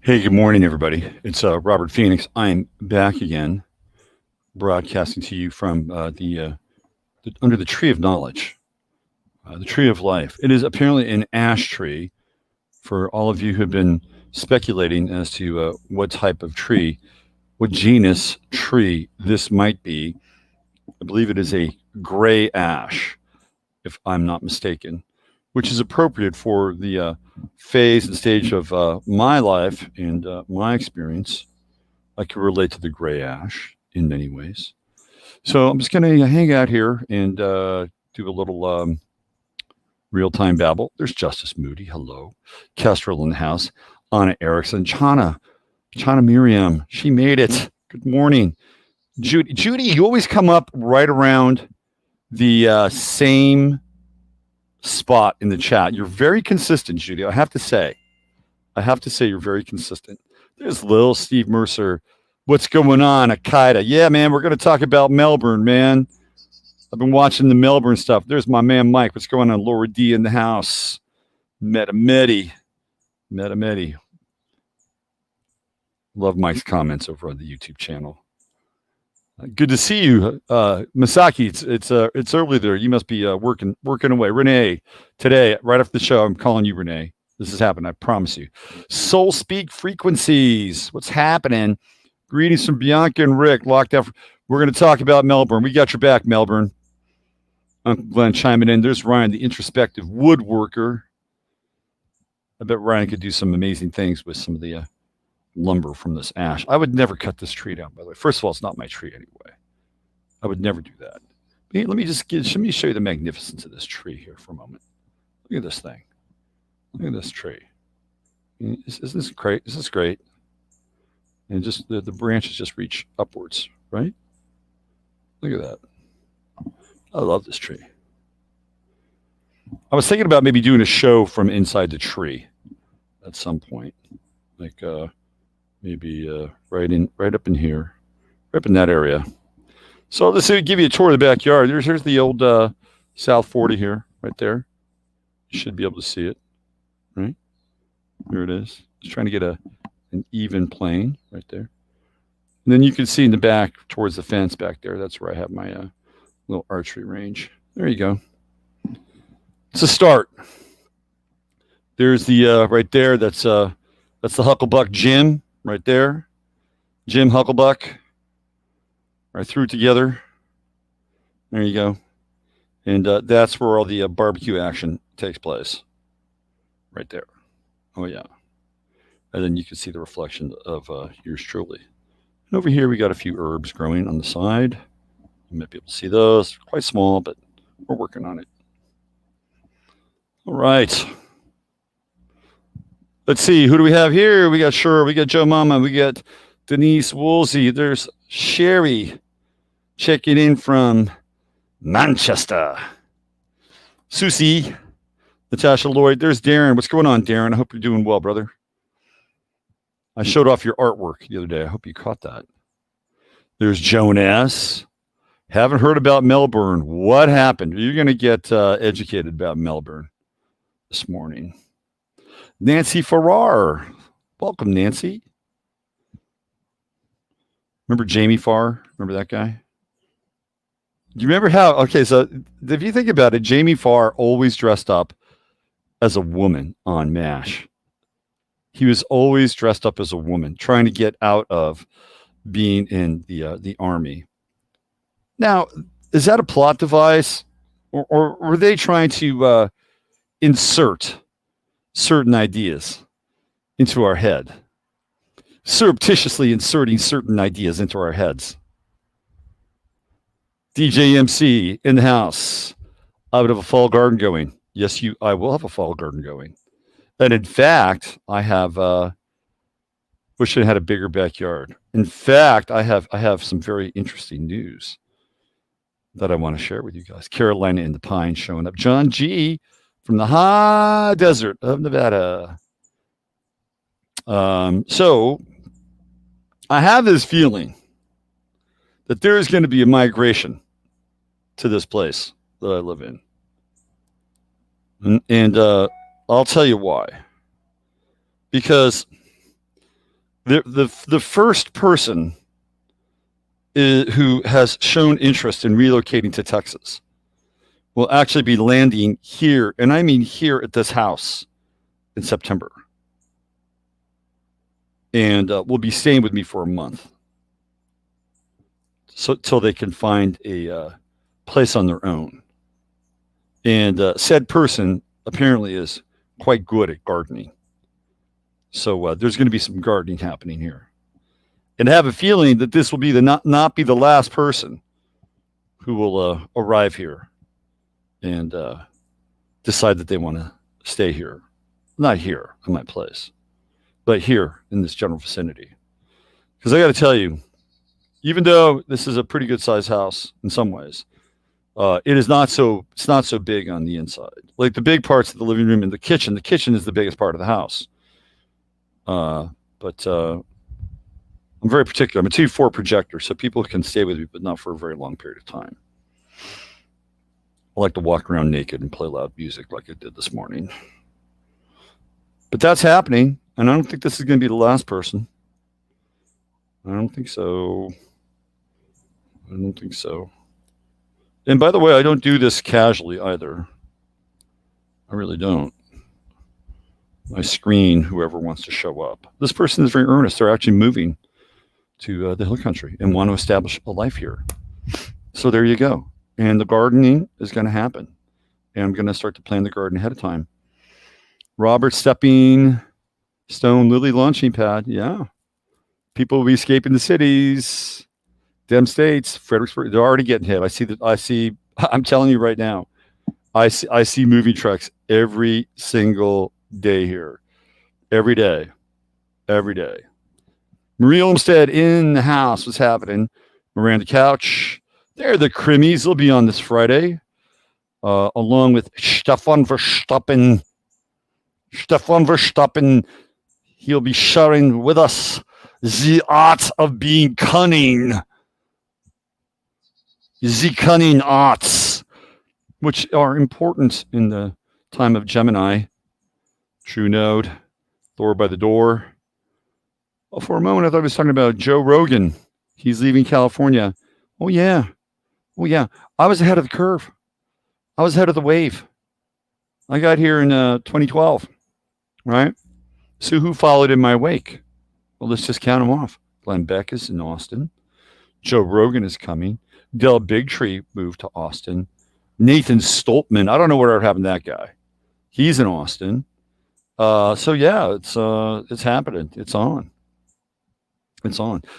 Hey, good morning, everybody. It's Robert Phoenix. I'm back again, broadcasting to you from under the tree of knowledge, the tree of life. It is apparently an ash tree. For all of you who have been speculating as to what type of tree, what genus tree this might be, I believe it is a gray ash, if I'm not mistaken, which is appropriate for the phase and stage of my life and my experience. I can relate to the gray ash in many ways. So I'm just going to hang out here and do a little real time babble. There's Justice Moody. Hello. Kestrel in the house. Anna Erickson. Chana Miriam. She made it. Good morning. Judy, you always come up right around the same spot in the chat. You're very consistent, Judy. I have to say you're very consistent. There's Lil Steve Mercer. What's going on, Akaida? Yeah, man, we're going to talk about Melbourne, man. I've been watching the Melbourne stuff. There's my man Mike. What's going on? Laura D in the house. Metamedi. Love Mike's comments over on the YouTube channel. Good to see you, Masaki. It's early there. You must be working away. Renee, today right after the show, I'm calling you Renee. This has happened. I promise you. Soul Speak Frequencies. What's happening? Greetings from Bianca and Rick. Locked out. We're going to talk about Melbourne. We got your back, Melbourne. Uncle Glenn chiming in. There's Ryan, the introspective woodworker. I bet Ryan could do some amazing things with some of the lumber from this ash. I would never cut this tree down, by the way. First of all, it's not my tree anyway. I would never do that. Let me show you the magnificence of this tree here for a moment. Look at this thing. Look at this tree. Isn't this great? Is this great? And just the branches just reach upwards, right? Look at that. I love this tree. I was thinking about maybe doing a show from inside the tree at some point, like maybe right up in here, right up in that area. So let's give you a tour of the backyard. Here's the old South 40 here, right there. You should be able to see it, right? There it is. Just trying to get an even plane right there. And then you can see in the back towards the fence back there. That's where I have my little archery range. There you go. It's a start. There's the right there. That's the Hucklebuck Gym right there. Jim Hucklebuck. I threw it together. There you go. And that's where all the barbecue action takes place. Right there. Oh, yeah. And then you can see the reflection of yours truly. And over here, we got a few herbs growing on the side. You might be able to see those. Quite small, but we're working on it. All right. Let's see. Who do we have here? We got Sure. We got Joe Mama. We got Denise Woolsey. There's Sherry checking in from Manchester. Susie. Natasha Lloyd. There's Darren. What's going on, Darren? I hope you're doing well, brother. I showed off your artwork the other day. I hope you caught that. There's Joan S. Haven't heard about Melbourne. What happened? You're going to get educated about Melbourne this morning. Nancy Farrar. Welcome, Nancy. Remember Jamie Farr? Remember that guy? Do you remember how? Okay, so if you think about it, Jamie Farr always dressed up as a woman on MASH. He was always dressed up as a woman, trying to get out of being in the army. Now, is that a plot device, or were they trying to insert certain ideas into our head? Surreptitiously inserting certain ideas into our heads. DJ MC in the house. I would have a fall garden going. Yes, I will have a fall garden going. And in fact, I have wish I had a bigger backyard. In fact, I have some very interesting news that I want to share with you guys. Carolina in the Pines showing up. John G from the high desert of Nevada. So I have this feeling that there is going to be a migration to this place that I live in. And I'll tell you why. Because The first person who has shown interest in relocating to Texas will actually be landing here, and I mean here at this house in September, and will be staying with me for a month, so till they can find a place on their own. And said person apparently is quite good at gardening, so there's going to be some gardening happening here. And I have a feeling that this will be not be the last person who will arrive here and decide that they want to stay here. Not here in my place, but here in this general vicinity. Because I got to tell you, even though this is a pretty good sized house in some ways, it's not so big on the inside. Like the big parts of the living room and the kitchen is the biggest part of the house. But I'm very particular. I'm a 2.4 projector, so people can stay with me, but not for a very long period of time. I like to walk around naked and play loud music like I did this morning. But that's happening, and I don't think this is going to be the last person. I don't think so. And by the way, I don't do this casually either. I really don't. I screen whoever wants to show up. This person is very earnest. They're actually moving to the hill country and want to establish a life here. So there you go. And the gardening is going to happen. And I'm going to start to plan the garden ahead of time. Robert Stepping Stone Lily launching pad. Yeah. People will be escaping the cities. Dem states. Fredericksburg. They're already getting hit. I'm telling you right now. I see moving trucks every single day here. Every day. Marie Olmstead in the house. What's happening? Miranda Couch. They're the Crimmies. They'll be on this Friday. Along with Stefan Verstappen. He'll be sharing with us the art of being cunning. The cunning arts, which are important in the time of Gemini. True Node. Thor by the door. Oh, for a moment, I thought I was talking about Joe Rogan. He's leaving California. Oh, yeah. I was ahead of the curve. I was ahead of the wave. I got here in 2012, right? So who followed in my wake? Well, let's just count them off. Glenn Beck is in Austin. Joe Rogan is coming. Del Bigtree moved to Austin. Nathan Stoltman. I don't know whatever happened to that guy. He's in Austin. So yeah, it's happening. It's on.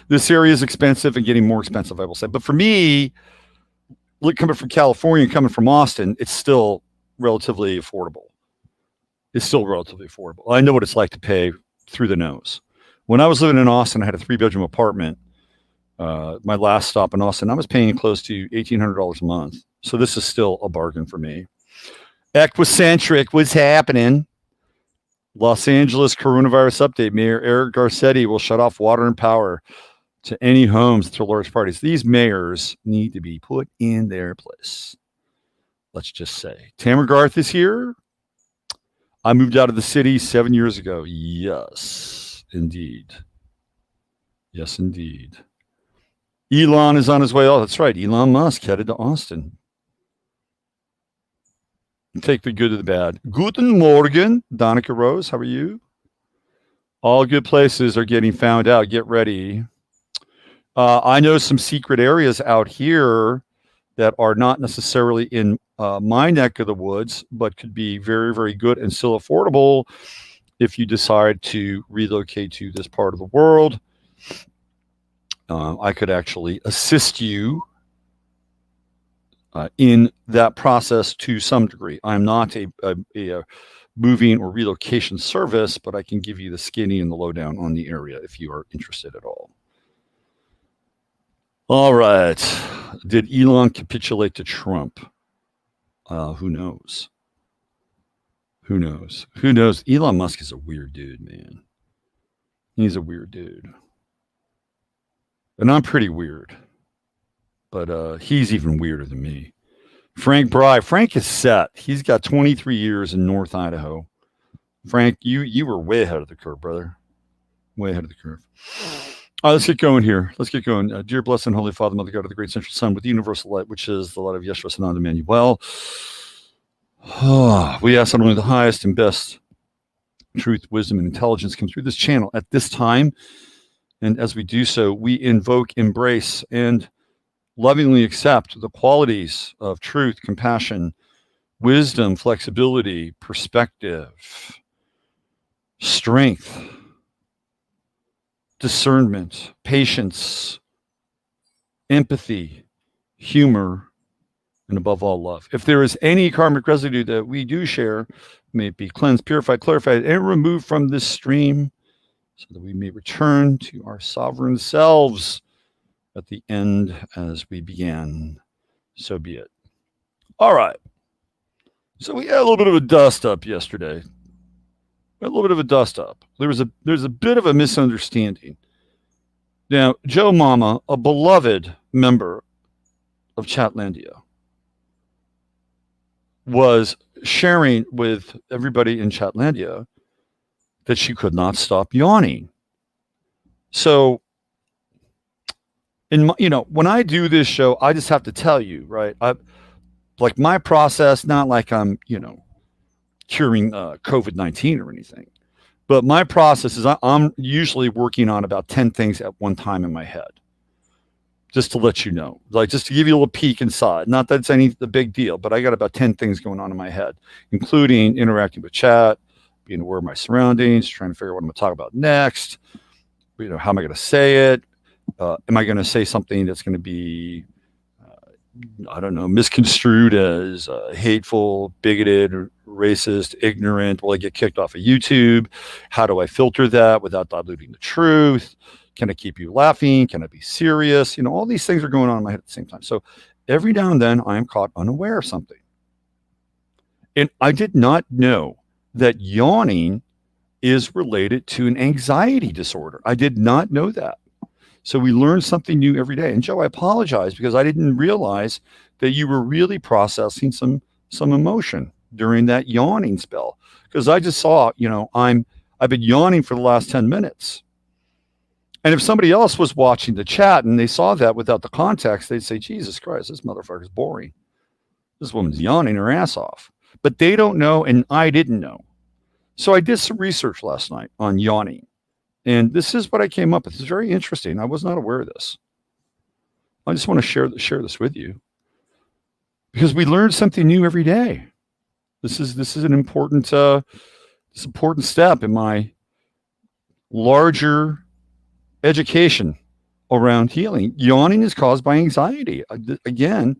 This area is expensive and getting more expensive, I will say. But for me, coming from California and coming from Austin, it's still relatively affordable. I know what it's like to pay through the nose. When I was living in Austin, I had a 3-bedroom apartment. My last stop in Austin, I was paying close to $1,800 a month. So this is still a bargain for me. Equicentric, what's happening? Los Angeles coronavirus update. Mayor Eric Garcetti will shut off water and power to any homes to large parties. These mayors need to be put in their place. Let's just say. Tamara Garth is here. I moved out of the city 7 years ago. Yes, indeed. Elon is on his way. Oh, that's right. Elon Musk headed to Austin. Take the good or the bad. Guten Morgen, Donica Rose. How are you? All good places are getting found out. Get ready. I know some secret areas out here that are not necessarily in my neck of the woods, but could be very, very good and still affordable if you decide to relocate to this part of the world. I could actually assist you in that process to some degree. I'm not a moving or relocation service, but I can give you the skinny and the lowdown on the area if you are interested at all. All right. Did Elon capitulate to Trump? Who knows? Elon Musk is a weird dude, man. He's a weird dude. And I'm pretty weird. But he's even weirder than me. Frank Bry. Frank is set. He's got 23 years in North Idaho. Frank, you were way ahead of the curve, brother. Way ahead of the curve. All right, let's get going here. Let's get going. Dear blessed and holy Father, Mother God of the great central sun, with the universal light, which is the light of Yeshua Sananda Emmanuel, we ask not only the highest and best truth, wisdom, and intelligence come through this channel at this time. And as we do so, we invoke, embrace, and lovingly accept the qualities of truth, compassion, wisdom, flexibility, perspective, strength, discernment, patience, empathy, humor, and above all, love. If there is any karmic residue that we do share, may it be cleansed, purified, clarified, and removed from this stream so that we may return to our sovereign selves at the end as we began. So be it. All right. So we had a little bit of a dust up yesterday. There's a bit of a misunderstanding. Now, Joe Mama, a beloved member of Chatlandia, was sharing with everybody in Chatlandia that she could not stop yawning. So, when I do this show, I just have to tell you, right? Like my process, not like I'm, curing COVID-19 or anything, but my process is I'm usually working on about 10 things at one time in my head. Just to let you know, like just to give you a little peek inside. Not that it's the big deal, but I got about 10 things going on in my head, including interacting with chat, being aware of my surroundings, trying to figure out what I'm going to talk about next. How am I going to say it? Am I going to say something that's going to be, misconstrued as hateful, bigoted, racist, ignorant? Will I get kicked off of YouTube? How do I filter that without diluting the truth? Can I keep you laughing? Can I be serious? All these things are going on in my head at the same time. So every now and then I am caught unaware of something. And I did not know that yawning is related to an anxiety disorder. I did not know that. So we learn something new every day. And Joe, I apologize because I didn't realize that you were really processing some emotion during that yawning spell. Because I just saw, I've been yawning for the last 10 minutes. And if somebody else was watching the chat and they saw that without the context, they'd say, Jesus Christ, this motherfucker's boring. This woman's yawning her ass off. But they don't know, and I didn't know. So I did some research last night on yawning. And this is what I came up with. It's very interesting. I was not aware of this. I just want to share this with you. Because we learn something new every day. This is an important step in my larger education around healing. Yawning is caused by anxiety. Again,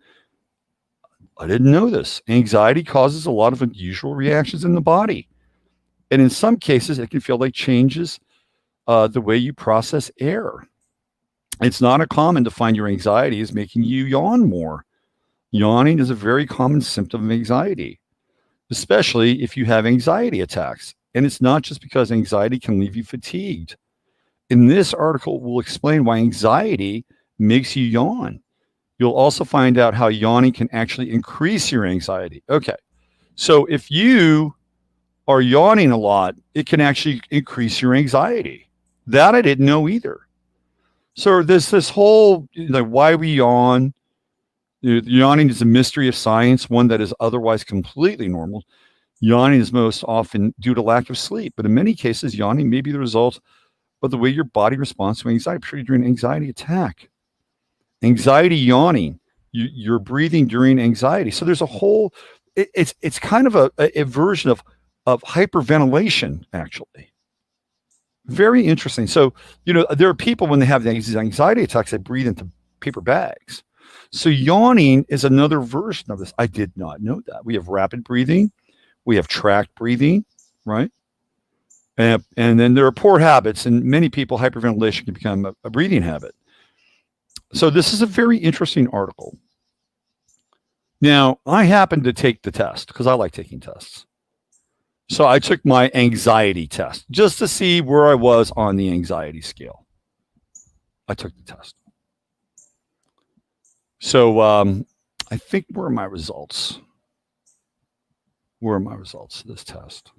I didn't know this. Anxiety causes a lot of unusual reactions in the body. And in some cases, it can feel like changes the way you process air. It's not uncommon to find your anxiety is making you yawn more. Yawning is a very common symptom of anxiety, especially if you have anxiety attacks. And it's not just because anxiety can leave you fatigued. In this article, we'll explain why anxiety makes you yawn. You'll also find out how yawning can actually increase your anxiety. Okay, so if you are yawning a lot, it can actually increase your anxiety. That I didn't know either. So there's this whole, why we yawn. Yawning is a mystery of science, one that is otherwise completely normal. Yawning is most often due to lack of sleep, but in many cases, yawning may be the result of the way your body responds to anxiety, particularly during an anxiety attack. Anxiety yawning, you're breathing during anxiety. So there's a whole, it's kind of a version of hyperventilation, actually. Very interesting. So, there are people when they have these anxiety attacks, they breathe into paper bags. So yawning is another version of this. I did not know that. We have rapid breathing. We have tract breathing, right? And then there are poor habits, and many people, hyperventilation can become a breathing habit. So this is a very interesting article. Now, I happened to take the test because I like taking tests. So I took my anxiety test just to see where I was on the anxiety scale. I took the test. So I think, where are my results? Where are my results of this test?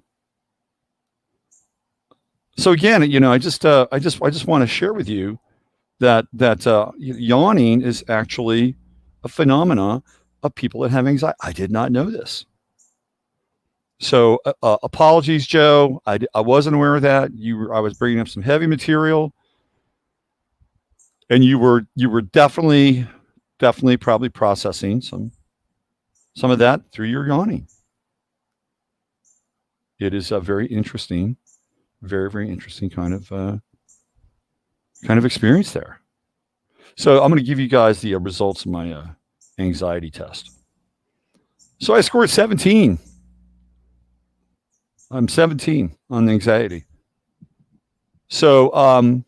So again, I just want to share with you that yawning is actually a phenomena of people that have anxiety. I did not know this. So apologies, Joe. I wasn't aware of that. I was bringing up some heavy material, and you were definitely probably processing some of that through your yawning. It is a very interesting, very interesting kind of experience there. So I'm going to give you guys the results of my anxiety test. So I scored 17. I'm 17 on anxiety. So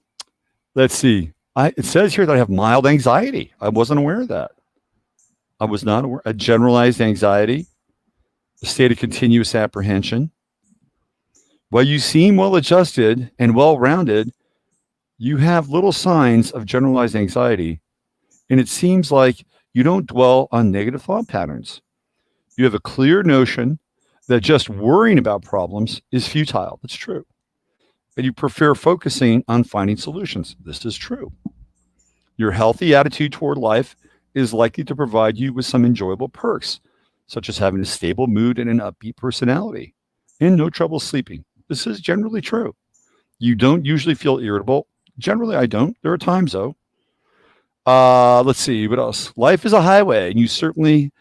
let's see. It says here that I have mild anxiety. I wasn't aware of that. I was not aware. A generalized anxiety, a state of continuous apprehension. While you seem well adjusted and well rounded, you have little signs of generalized anxiety, and it seems like you don't dwell on negative thought patterns. You have a clear notion that just worrying about problems is futile. That's true. And you prefer focusing on finding solutions. This is true. Your healthy attitude toward life is likely to provide you with some enjoyable perks, such as having a stable mood and an upbeat personality, and no trouble sleeping. This is generally true. You don't usually feel irritable. Generally, I don't. There are times, though. Let's see. What else? Life is a highway, and you certainly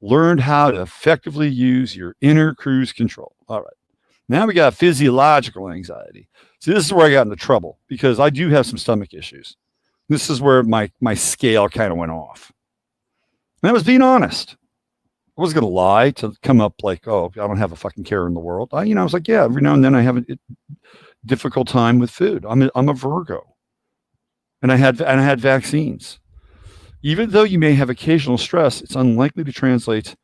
learned how to effectively use your inner cruise control. All right. Now we got physiological anxiety. See, this is where I got into trouble because I do have some stomach issues. This is where my scale kind of went off. And I was being honest. I wasn't going to lie to come up like, oh, I don't have a fucking care in the world. I was like, yeah, every now and then I have a difficult time with food. I'm a Virgo, and I had vaccines. Even though you may have occasional stress, it's unlikely to translate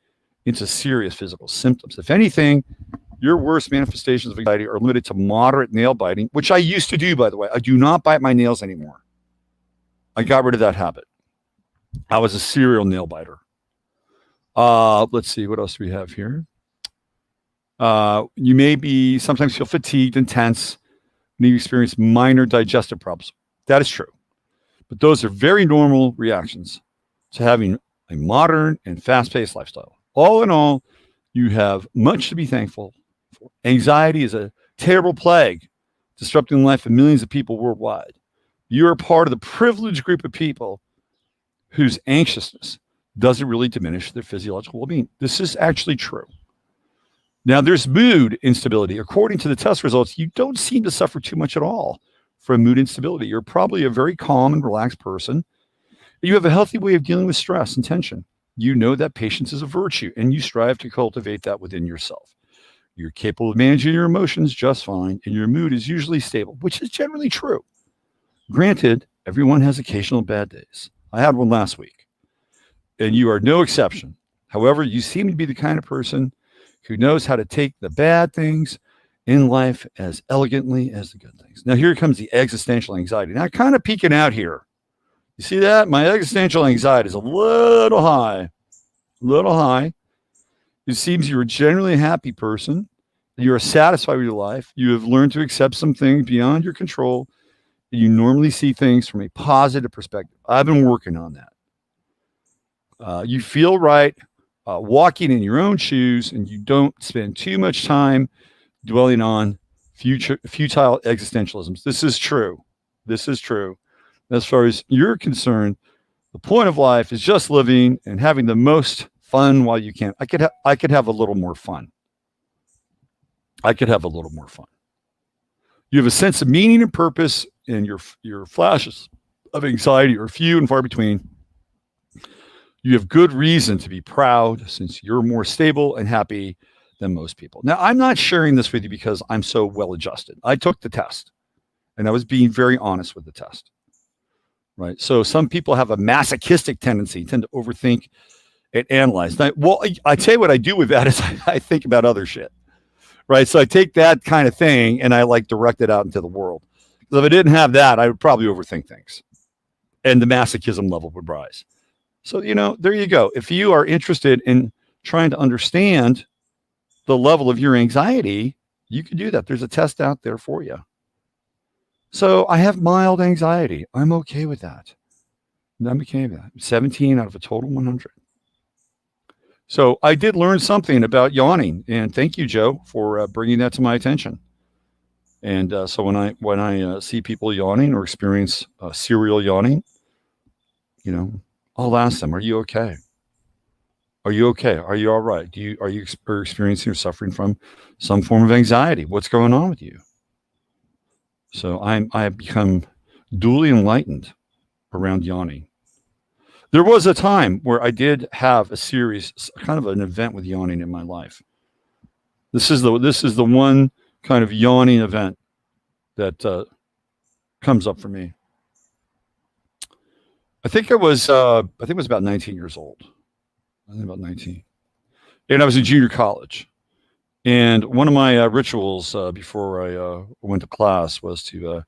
into serious physical symptoms. If anything, your worst manifestations of anxiety are limited to moderate nail biting, which I used to do, by the way. I do not bite my nails anymore. I got rid of that habit. I was a serial nail biter. Let's see, what else do we have here? You may sometimes feel fatigued and tense when you experience minor digestive problems. That is true. But those are very normal reactions to having a modern and fast-paced lifestyle. All in all, you have much to be thankful for. Anxiety is a terrible plague, disrupting the life of millions of people worldwide. You are part of the privileged group of people whose anxiousness doesn't really diminish their physiological well-being. This is actually true. Now, there's mood instability. According to the test results, you don't seem to suffer too much at all from mood instability. You're probably a very calm and relaxed person. You have a healthy way of dealing with stress and tension. You know that patience is a virtue, and you strive to cultivate that within yourself. You're capable of managing your emotions just fine, and your mood is usually stable, which is generally true. Granted, everyone has occasional bad days. I had one last week, and you are no exception. However, you seem to be the kind of person who knows how to take the bad things in life as elegantly as the good things. Now, here comes the existential anxiety. Now, kind of peeking out here. You see that? My existential anxiety is a little high. It seems you're generally a happy person. You're satisfied with your life. You have learned to accept some things beyond your control. You normally see things from a positive perspective. I've been working on that. You feel right walking in your own shoes, and you don't spend too much time dwelling on futile existentialisms. This is true. As far as you're concerned, the point of life is just living and having the most fun while you can. I could have a little more fun. You have a sense of meaning and purpose, and your flashes of anxiety are few and far between. You have good reason to be proud since you're more stable and happy than most people. Now, I'm not sharing this with you because I'm so well adjusted. I took the test, and I was being very honest with the test. Right. So some people have a masochistic tendency, tend to overthink and analyze. I tell you what I do with that is I think about other shit. Right. So I take that kind of thing and I direct it out into the world. Because if I didn't have that, I would probably overthink things, and the masochism level would rise. So, there you go. If you are interested in trying to understand the level of your anxiety, you can do that. There's a test out there for you. So I have mild anxiety. I'm okay with that. I'm okay with that. 17 out of a total 100. So I did learn something about yawning, and thank you, Joe, for bringing that to my attention. And so when I see people yawning or experience serial yawning, you know, I'll ask them, "Are you okay? Are you okay? Are you all right? Are you experiencing or suffering from some form of anxiety? What's going on with you?" So I have become duly enlightened around yawning. There was a time where I did have a series, kind of an event with yawning in my life. This is the one kind of yawning event that comes up for me. I think it was about 19 years old. I think about 19, and I was in junior college. And one of my rituals before I went to class was to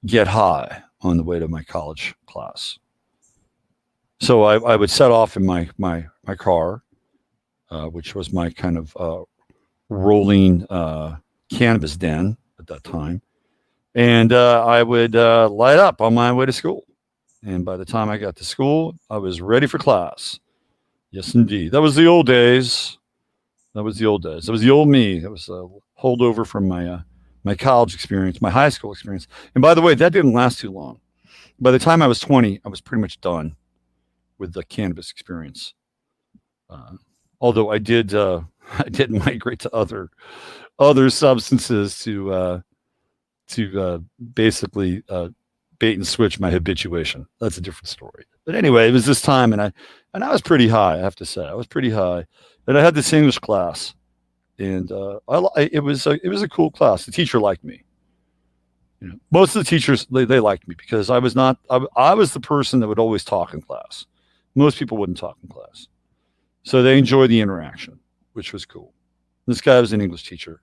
get high on the way to my college class. So I would set off in my car, which was my kind of rolling cannabis den at that time, and I would light up on my way to school. And by the time I got to school, I was ready for class. Yes, indeed. That was the old days. That was the old days. That was the old me. That was a holdover from my college experience, my high school experience. And by the way, that didn't last too long. By the time I was 20, I was pretty much done with the cannabis experience. Although I did I did migrate to other substances to basically bait and switch my habituation. That's a different story. But anyway, it was this time, and I was pretty high. I have to say, I was pretty high, and I had this English class, and it was a cool class. The teacher liked me. Most of the teachers they liked me because I was not I was the person that would always talk in class. Most people wouldn't talk in class, so they enjoyed the interaction, which was cool. This guy was an English teacher,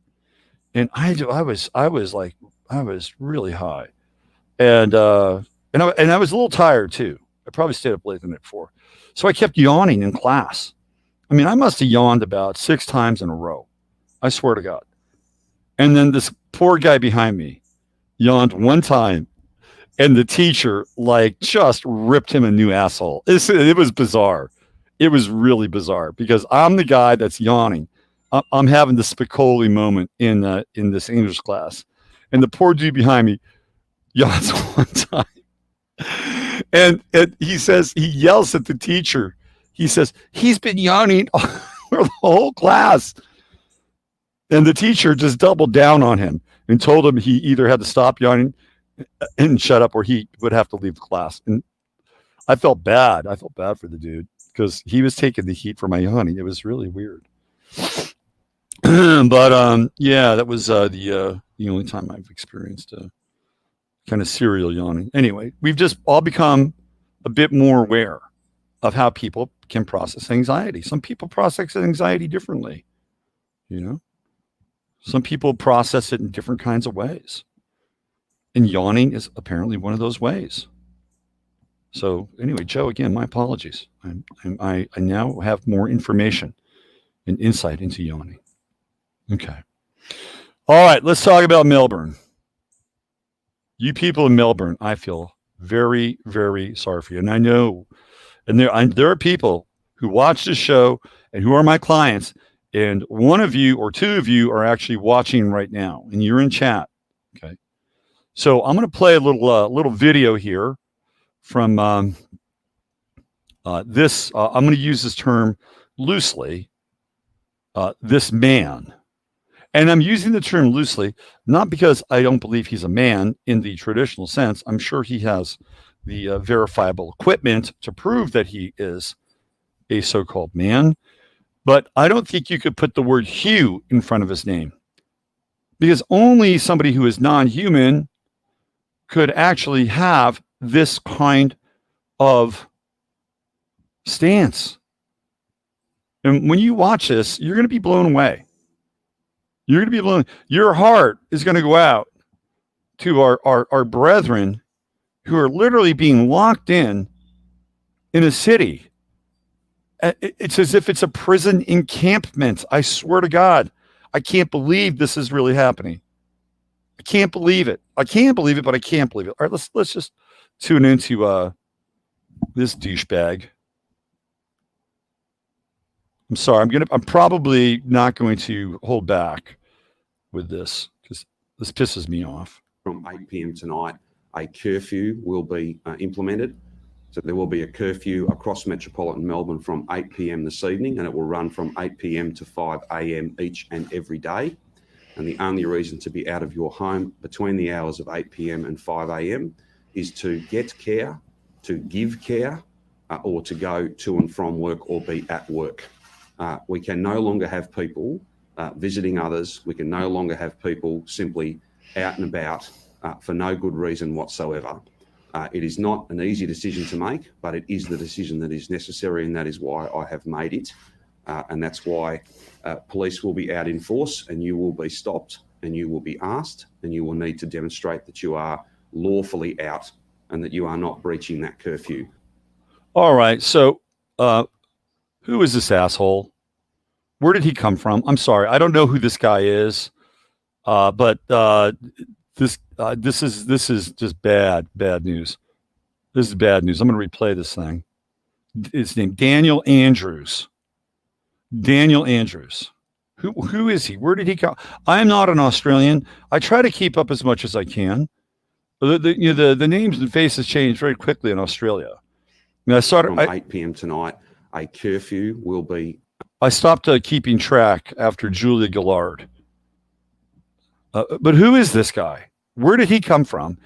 and I was really high, and I was a little tired too. I probably stayed up late the night before, so I kept yawning in class. I mean, I must have yawned about 6 times in a row. I swear to God. And then this poor guy behind me yawned one time, and the teacher like just ripped him a new asshole. It was bizarre. It was really bizarre because I'm the guy that's yawning. I'm having the Spicoli moment in this English class, and the poor dude behind me yawns one time, and he yells at the teacher. He says he's been yawning for the whole class, and the teacher just doubled down on him and told him he either had to stop yawning and shut up, or he would have to leave the class. And I felt bad. I felt bad for the dude because he was taking the heat for my yawning. It was really weird. But yeah, that was the only time I've experienced kind of serial yawning. Anyway, we've just all become a bit more aware of how people can process anxiety. Some people process anxiety differently. Some people process it in different kinds of ways. And yawning is apparently one of those ways. So anyway, Joe, again, my apologies. I now have more information and insight into yawning. Okay. All right, let's talk about Melbourne. You people in Melbourne, I feel very, very sorry for you. And I know, and there are people who watch this show and who are my clients, and one of you or two of you are actually watching right now, and you're in chat. Okay. So I'm going to play a little video here from this. I'm going to use this term loosely. This man, and I'm using the term loosely not because I don't believe he's a man in the traditional sense. I'm sure he has the verifiable equipment to prove that he is a so-called man, but I don't think you could put the word Hugh in front of his name, because only somebody who is non-human could actually have this kind of stance. And when you watch this, you're going to be blown away. You're going to be blown. Your heart is going to go out to our brethren who are literally being locked in a city. It's as if it's a prison encampment. I swear to God, I can't believe this is really happening. I can't believe it. I can't believe it, but I can't believe it. All right, let's just tune into this douchebag. I'm sorry. I'm probably not going to hold back with this because this pisses me off. From 8 p.m. tonight, a curfew will be implemented. So there will be a curfew across metropolitan Melbourne from 8 p.m. this evening, and it will run from 8 p.m. to 5 a.m. each and every day. And the only reason to be out of your home between the hours of 8 p.m. and 5 a.m. is to get care, to give care, or to go to and from work or be at work. We can no longer have people visiting others. We can no longer have people simply out and about for no good reason whatsoever. It is not an easy decision to make, but it is the decision that is necessary, and that is why I have made it. And that's why police will be out in force, and you will be stopped, and you will be asked, and you will need to demonstrate that you are lawfully out and that you are not breaching that curfew. All right. So who is this asshole? Where did he come from? I'm sorry. I don't know who this guy is. But this is just bad news. This is bad news. I'm going to replay this thing. It's named Daniel Andrews. Daniel Andrews. Who is he? Where did he come? I am not an Australian. I try to keep up as much as I can. The names and faces change very quickly in Australia. I started from 8 p.m. tonight. A curfew will be. I stopped keeping track after Julia Gillard. But who is this guy? Where did he come from?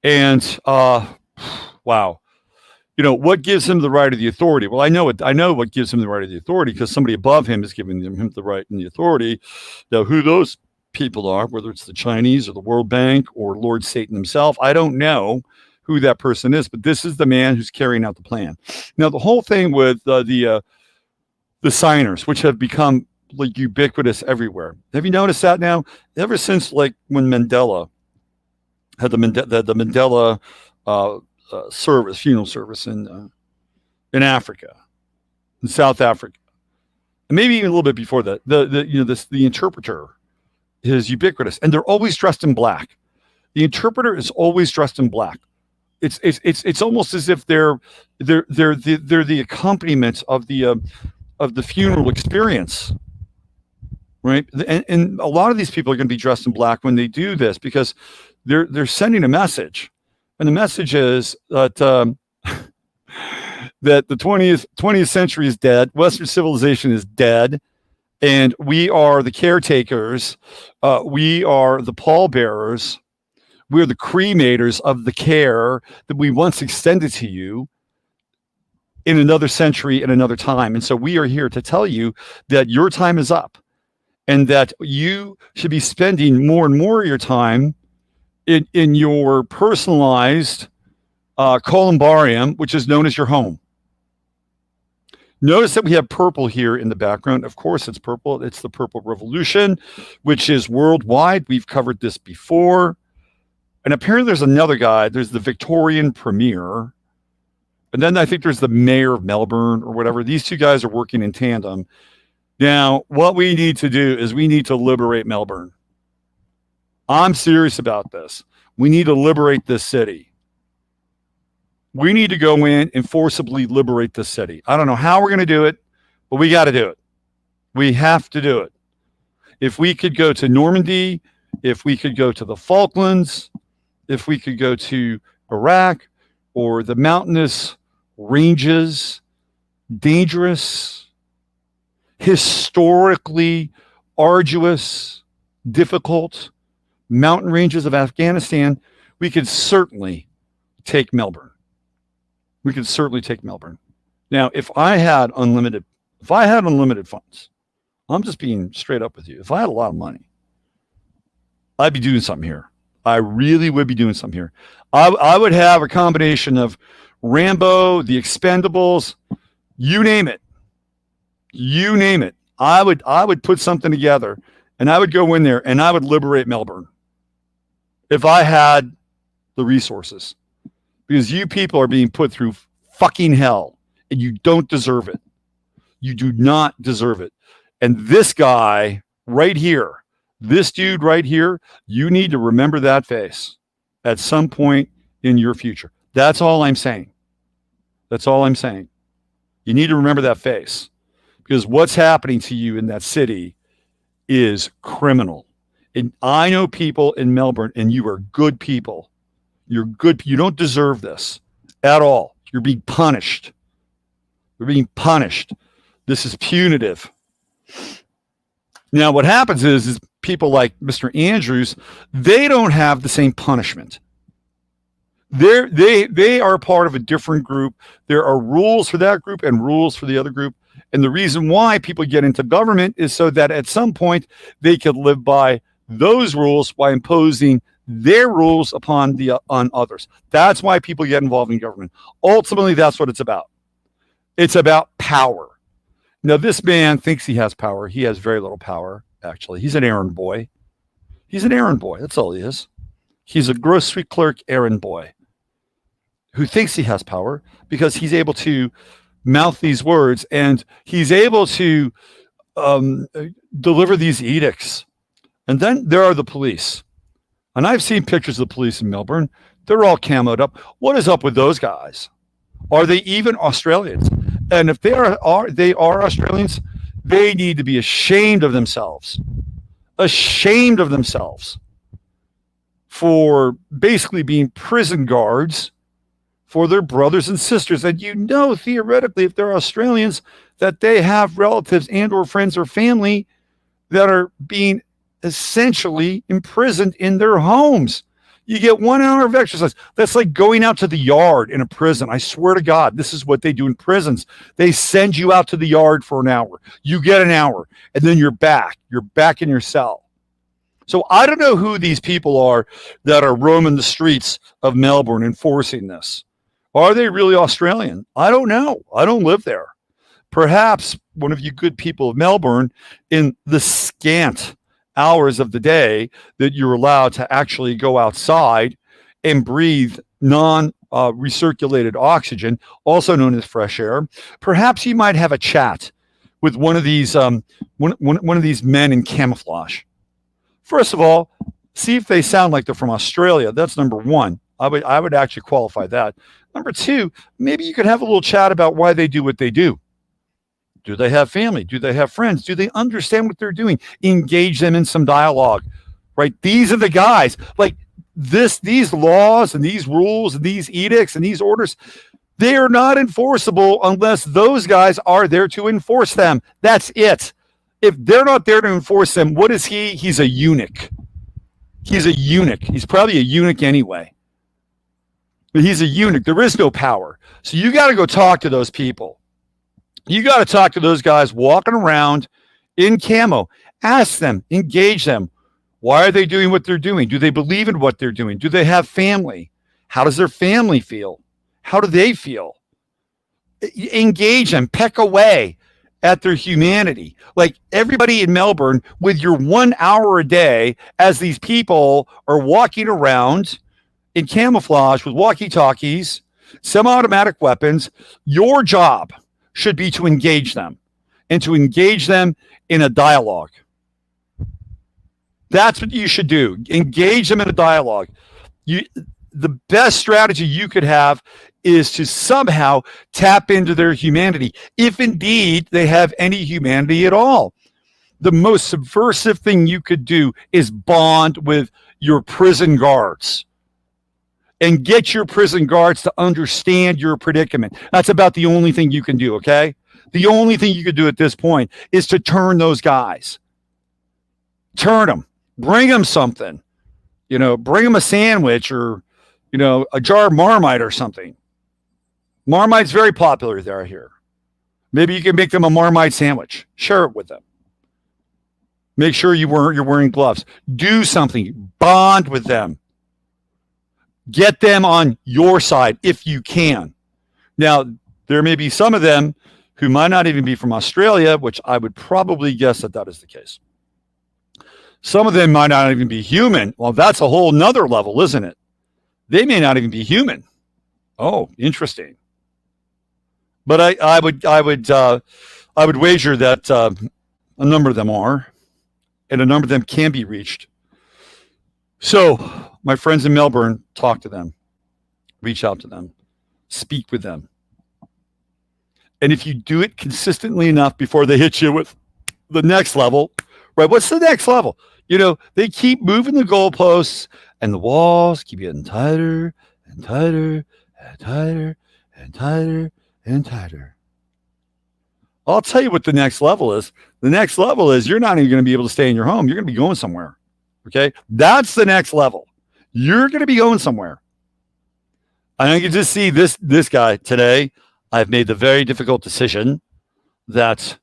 And wow, what gives him the right or the authority? Well, I know what gives him the right or the authority because somebody above him is giving him the right and the authority. Now, who those people are, whether it's the Chinese or the World Bank or Lord Satan himself, I don't know who that person is. But this is the man who's carrying out the plan. Now, the whole thing with the signers, which have become like ubiquitous everywhere. Have you noticed that now? Ever since like when Mandela had the Mandela funeral service in Africa, in South Africa, and maybe even a little bit before that, the interpreter is ubiquitous, and they're always dressed in black. The interpreter is always dressed in black. It's almost as if they're the accompaniment of the funeral experience. Right. And a lot of these people are going to be dressed in black when they do this because they're sending a message. And the message is that that the 20th century is dead. Western civilization is dead. And we are the caretakers. We are the pallbearers. We're the cremators of the care that we once extended to you in another century, in another time. And so we are here to tell you that your time is up. And that you should be spending more and more of your time in your personalized columbarium, which is known as your home. Notice that we have purple here in the background. Of course, it's purple. It's the Purple Revolution, which is worldwide. We've covered this before. And apparently there's another guy. There's the Victorian Premier. And then I think there's the Mayor of Melbourne or whatever. These two guys are working in tandem. Now, what we need to do is we need to liberate Melbourne. I'm serious about this. We need to liberate this city. We need to go in and forcibly liberate this city. I don't know how we're going to do it, but we got to do it. We have to do it. If we could go to Normandy, if we could go to the Falklands, if we could go to Iraq or the mountainous ranges, dangerous, historically arduous, difficult mountain ranges of Afghanistan, we could certainly take Melbourne. We could certainly take Melbourne. Now, if I had unlimited funds, I'm just being straight up with you. If I had a lot of money, I'd be doing something here. I really would be doing something here. I would have a combination of Rambo, the Expendables, you name it. You name it. I would put something together and I would go in there and I would liberate Melbourne if I had the resources, because you people are being put through fucking hell and you don't deserve it. You do not deserve it. And this guy right here, This dude right here, you need to remember that face at some point in your future. That's all I'm saying. That's all I'm saying. You need to remember that face, because what's happening to you in that city is criminal. And I know people in Melbourne, and you are good people. You're good. You don't deserve this at all. You're being punished. You're being punished. This is punitive. Now, what happens is people like Mr. Andrews, they don't have the same punishment. They are part of a different group. There are rules for that group and rules for the other group. And the reason why people get into government is so that at some point they could live by those rules by imposing their rules upon on others. That's why people get involved in government. Ultimately, that's what it's about. It's about power. Now, this man thinks he has power. He has very little power, actually. He's an errand boy. He's an errand boy. That's all he is. He's a grocery clerk errand boy who thinks he has power because he's able to mouth these words and he's able to deliver these edicts. And then there are the police. And I've seen pictures of the police in Melbourne. They're all camoed up. What is up with those guys? Are they even Australians? And if they are Australians, they need to be ashamed of themselves. Ashamed of themselves for basically being prison guards for their brothers and sisters. And you know, theoretically, if they're Australians, that they have relatives and or friends or family that are being essentially imprisoned in their homes. You get 1 hour of exercise. That's like going out to the yard in a prison. I swear to God, this is what they do in prisons. They send you out to the yard for an hour. You get an hour, and then you're back. You're back in your cell. So I don't know who these people are that are roaming the streets of Melbourne enforcing this. Are they really Australian? I don't know. I don't live there. Perhaps one of you good people of Melbourne, in the scant hours of the day that you're allowed to actually go outside and breathe non-recirculated oxygen, also known as fresh air, perhaps you might have a chat with one of these one of these men in camouflage. First of all, see if they sound like they're from Australia. That's number one. I would actually qualify that. Number two, maybe you could have a little chat about why they do what they do. Do they have family? Do they have friends? Do they understand what they're doing? Engage them in some dialogue, right? These are the guys. Like these laws and these rules and these edicts and these orders, they are not enforceable unless those guys are there to enforce them. That's it. If they're not there to enforce them, what is he? He's a eunuch. He's a eunuch. He's probably a eunuch anyway. But he's a eunuch. There is no power. So you got to go talk to those people. You got to talk to those guys walking around in camo. Ask them, engage them. Why are they doing what they're doing? Do they believe in what they're doing? Do they have family? How does their family feel? How do they feel? Engage them, peck away at their humanity. Like everybody in Melbourne, with your 1 hour a day, as these people are walking around in camouflage with walkie-talkies, semi-automatic weapons, your job should be to engage them and to engage them in a dialogue. That's what you should do. Engage them in a dialogue. The best strategy you could have is to somehow tap into their humanity, if indeed they have any humanity at all. The most subversive thing you could do is bond with your prison guards and get your prison guards to understand your predicament. That's about the only thing you can do, okay? The only thing you could do at this point is to turn those guys. Turn them. Bring them something. You know, bring them a sandwich or, you know, a jar of Marmite or something. Marmite's very popular there here. Maybe you can make them a Marmite sandwich. Share it with them. Make sure you're wearing gloves. Do something. Bond with them. Get them on your side if you can. Now, there may be some of them who might not even be from Australia, which I would probably guess that is the case. Some of them might not even be human. Well, that's a whole nother level, isn't it? They may not even be human. Oh, interesting. But I would wager that a number of them are. and a number of them can be reached. So my friends in Melbourne, talk to them, reach out to them, speak with them. And if you do it consistently enough before they hit you with the next level, right? What's the next level? They keep moving the goalposts and the walls keep getting tighter and tighter and tighter and tighter and tighter. I'll tell you what the next level is. The next level is you're not even going to be able to stay in your home. You're going to be going somewhere. Okay? That's the next level. You're going to be going somewhere. I can just see this guy today. I've made the very difficult decision that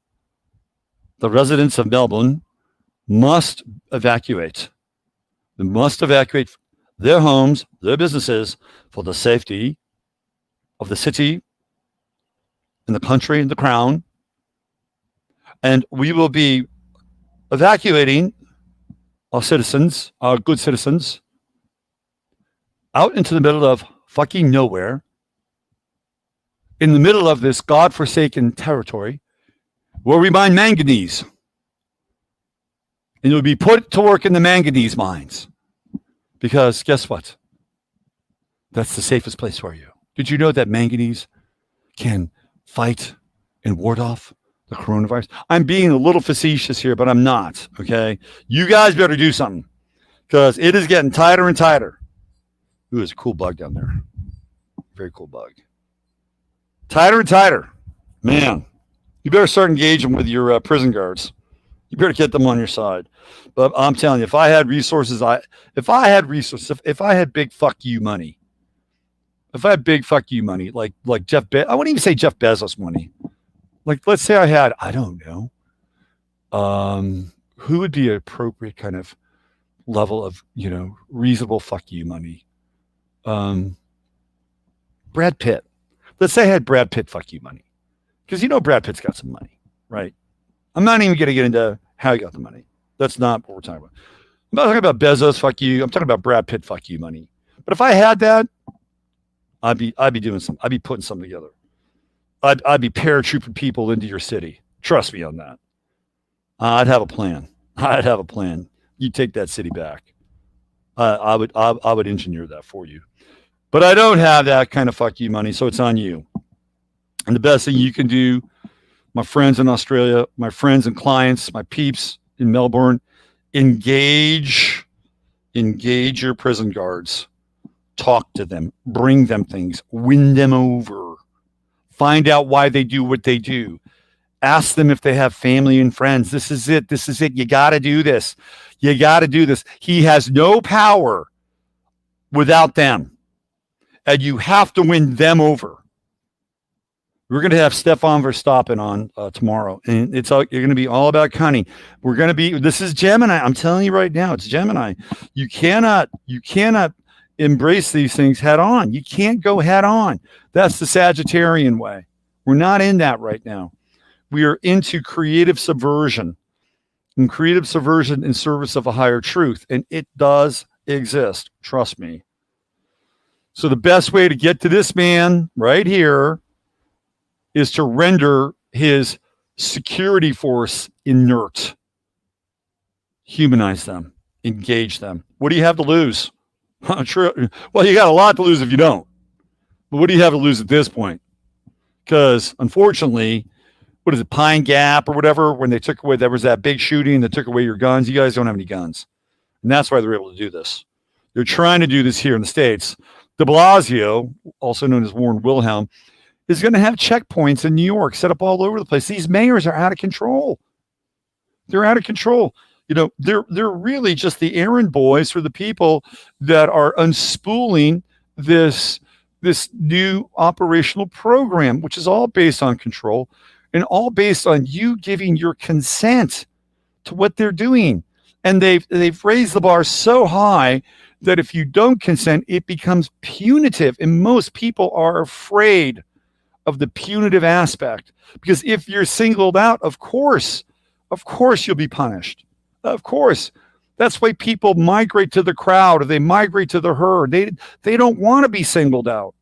the residents of Melbourne must evacuate. They must evacuate their homes, their businesses, for the safety of the city and the country and the crown. And we will be evacuating our citizens, our good citizens, out into the middle of fucking nowhere, in the middle of this godforsaken territory, where we mine manganese. And you'll be put to work in the manganese mines. Because guess what? That's the safest place for you. Did you know that manganese can fight and ward off the coronavirus? I'm being a little facetious here, but I'm not, okay? You guys better do something, because it is getting tighter and tighter. Ooh, there's a cool bug down there. Very cool bug. Tighter and tighter. Man, you better start engaging with your prison guards. You better get them on your side. But I'm telling you, if I had resources, if I had big fuck you money, like Jeff Bezos, I wouldn't even say Jeff Bezos money. Like, let's say I had, I don't know, who would be an appropriate kind of level of, reasonable fuck you money? Brad Pitt. Let's say I had Brad Pitt fuck you money. Because Brad Pitt's got some money, right? I'm not even going to get into how he got the money. That's not what we're talking about. I'm not talking about Bezos fuck you. I'm talking about Brad Pitt fuck you money. But if I had that, I'd be doing some. I'd be putting something together. I'd be paratrooping people into your city. Trust me on that. I'd have a plan. You take that city back. I would engineer that for you. But I don't have that kind of fuck you money, so it's on you. And the best thing you can do, my friends in Australia, my friends and clients, my peeps in Melbourne, engage your prison guards. Talk to them, bring them things, win them over. Find out why they do what they do. Ask them if they have family and friends. This is it. You got to do this. He has no power without them. And you have to win them over. We're going to have Stefan Verstappen on tomorrow, and you're going to be all about cunning. This is Gemini. I'm telling you right now, it's Gemini. You cannot embrace these things head on. You can't go head on. That's the Sagittarian way. We're not in that right now. We are into creative subversion, and creative subversion in service of a higher truth, and it does exist. Trust me. So the best way to get to this man right here is to render his security force inert. Humanize them. Engage them. What do you have to lose? Well, you got a lot to lose if you don't. But what do you have to lose at this point? Because unfortunately, what is it, Pine Gap or whatever, when there was that big shooting that took away your guns, you guys don't have any guns. And that's why they're able to do this. They're trying to do this here in the States. De Blasio, also known as Warren Wilhelm, is going to have checkpoints in New York set up all over the place. These mayors are out of control. They're out of control. They're really just the errand boys for the people that are unspooling this new operational program, which is all based on control and all based on you giving your consent to what they're doing. And they've raised the bar so high that if you don't consent, it becomes punitive. And most people are afraid of the punitive aspect, because if you're singled out, of course you'll be punished. Of course. That's why people migrate to the crowd, or they migrate to the herd. They don't want to be singled out.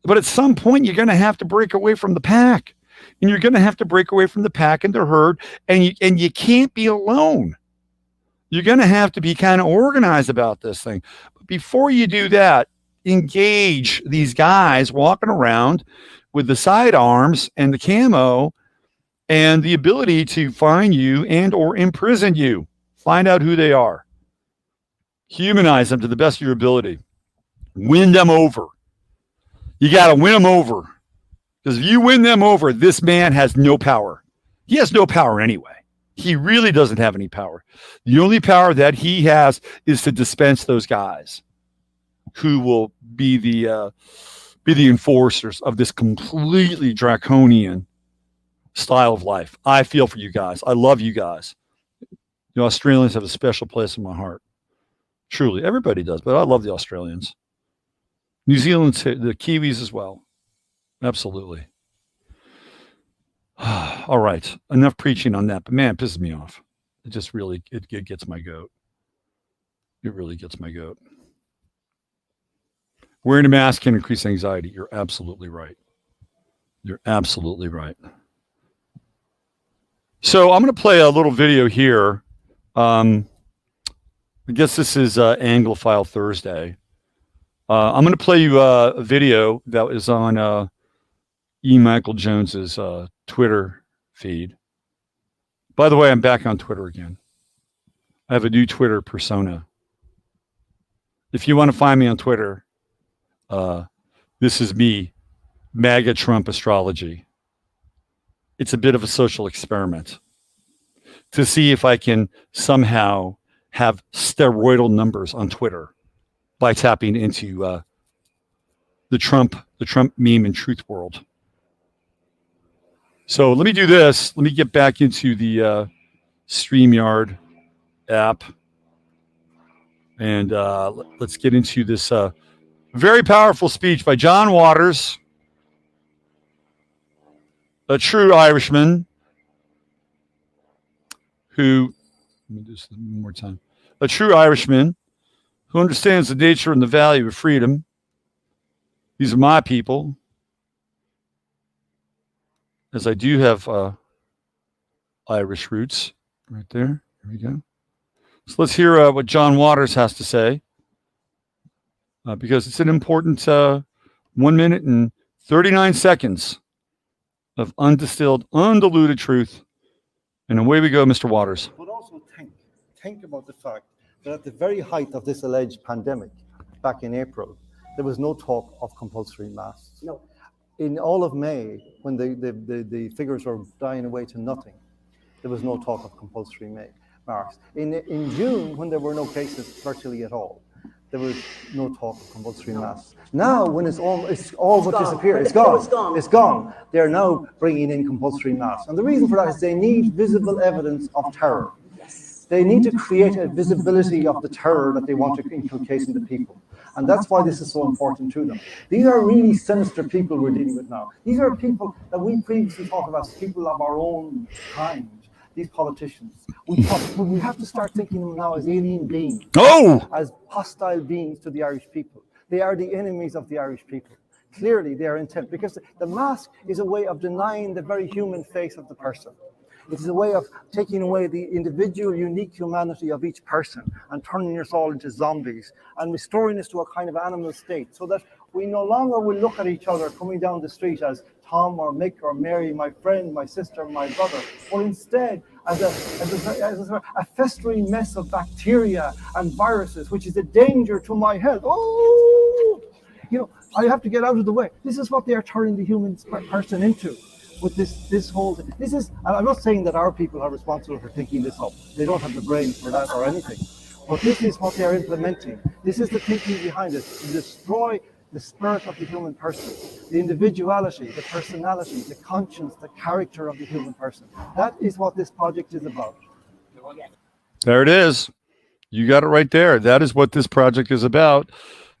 But at some point, you're going to have to break away from the pack. and you're going to have to break away from the pack and the herd, and you can't be alone. You're going to have to be kind of organized about this thing. But before you do that, engage these guys walking around with the sidearms and the camo and the ability to find you and or imprison you. Find out who they are. Humanize them to the best of your ability. Win them over. You got to win them over. Because if you win them over, this man has no power. He has no power anyway. He really doesn't have any power. The only power that he has is to dispense those guys who will be the enforcers of this completely draconian style of life. I feel for you guys. I love you guys. The Australians have a special place in my heart. Truly, everybody does, but I love the Australians. New Zealand, the Kiwis as well. Absolutely. All right, enough preaching on that, but man, it pisses me off. It just really, it gets my goat. It really gets my goat. Wearing a mask can increase anxiety. You're absolutely right. You're absolutely right. So I'm going to play a little video here. I guess this is Anglophile Thursday. I'm going to play you a video that was on E. Michael Jones's Twitter feed. By the way, I'm back on Twitter again. I have a new Twitter persona. If you want to find me on Twitter, this is me, MAGA Trump Astrology. It's a bit of a social experiment to see if I can somehow have steroidal numbers on Twitter by tapping into the Trump meme and truth world. So let me do this. Let me get back into the StreamYard app. And let's get into this very powerful speech by John Waters, a true Irishman who, let me do this one more time, a true Irishman who understands the nature and the value of freedom. These are my people, as I do have Irish roots right there. Here we go. So let's hear what John Waters has to say, because it's an important 1 minute and 39 seconds of undistilled, undiluted truth. And away we go, Mr. Waters. But also think about the fact that at the very height of this alleged pandemic, back in April, there was no talk of compulsory masks. No. In all of May, when the figures were dying away to nothing, there was no talk of compulsory masks. In June, when there were no cases virtually at all, there was no talk of compulsory masks. Now, when it's all but disappeared, it's gone. They are now bringing in compulsory masks. And the reason for that is they need visible evidence of terror. They need to create a visibility of the terror that they want to inculcate into people. And that's why this is so important to them. These are really sinister people we're dealing with now. These are people that we previously thought of as people of our own kind, these politicians. We have to start thinking of them now as alien beings, as hostile beings to the Irish people. They are the enemies of the Irish people. Clearly, they are intent, because the mask is a way of denying the very human face of the person. It is a way of taking away the individual, unique humanity of each person and turning us all into zombies and restoring us to a kind of animal state, so that we no longer will look at each other coming down the street as Tom or Mick or Mary, my friend, my sister, my brother, or instead as a festering mess of bacteria and viruses, which is a danger to my health. Oh, I have to get out of the way. This is what they are turning the human person into. With this whole thing. This is, and I'm not saying that our people are responsible for thinking this up. They don't have the brain for that or anything. But this is what they are implementing. This is the thinking behind it, to destroy the spirit of the human person, the individuality, the personality, the conscience, the character of the human person. That is what this project is about. There it is. You got it right there. That is what this project is about.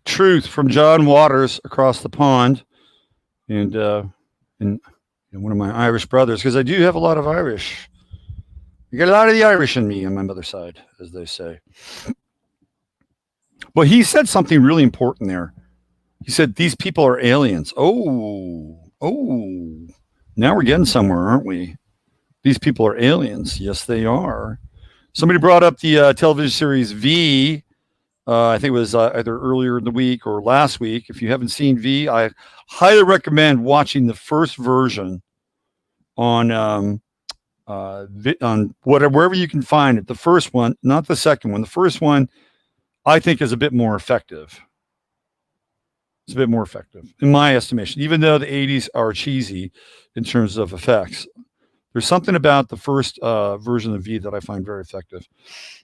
Truth from John Waters across the pond. And one of my Irish brothers, because I do have a lot of Irish. You get a lot of the Irish in me on my mother's side, as they say. But he said something really important there. He said, these people are aliens. Oh, Now we're getting somewhere, aren't we? These people are aliens. Yes, they are. Somebody brought up the television series V. I think it was either earlier in the week or last week. If you haven't seen V, I highly recommend watching the first version on on whatever, wherever you can find it. The first one, not the second one. The first one, I think, is a bit more effective. It's a bit more effective, in my estimation, even though the 80s are cheesy in terms of effects. There's something about the first version of V that I find very effective.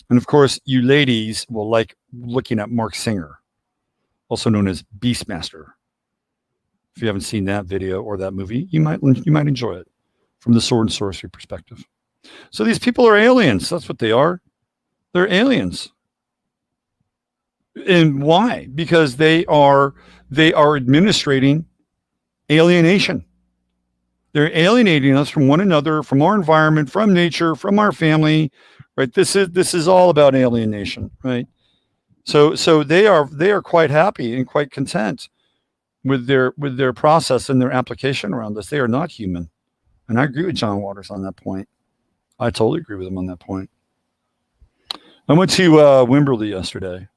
And of course, you ladies will like looking at Mark Singer, also known as Beastmaster. If you haven't seen that video or that movie, you might enjoy it from the sword and sorcery perspective. So these people are aliens. That's what they are. They're aliens. And why? Because they are administrating alienation. They're alienating us from one another, from our environment, from nature, from our family, right? This is all about alienation, right? So they are quite happy and quite content with their process and their application around this. They are not human. And I agree with John Waters on that point. I totally agree with him on that point. I went to Wimberley yesterday.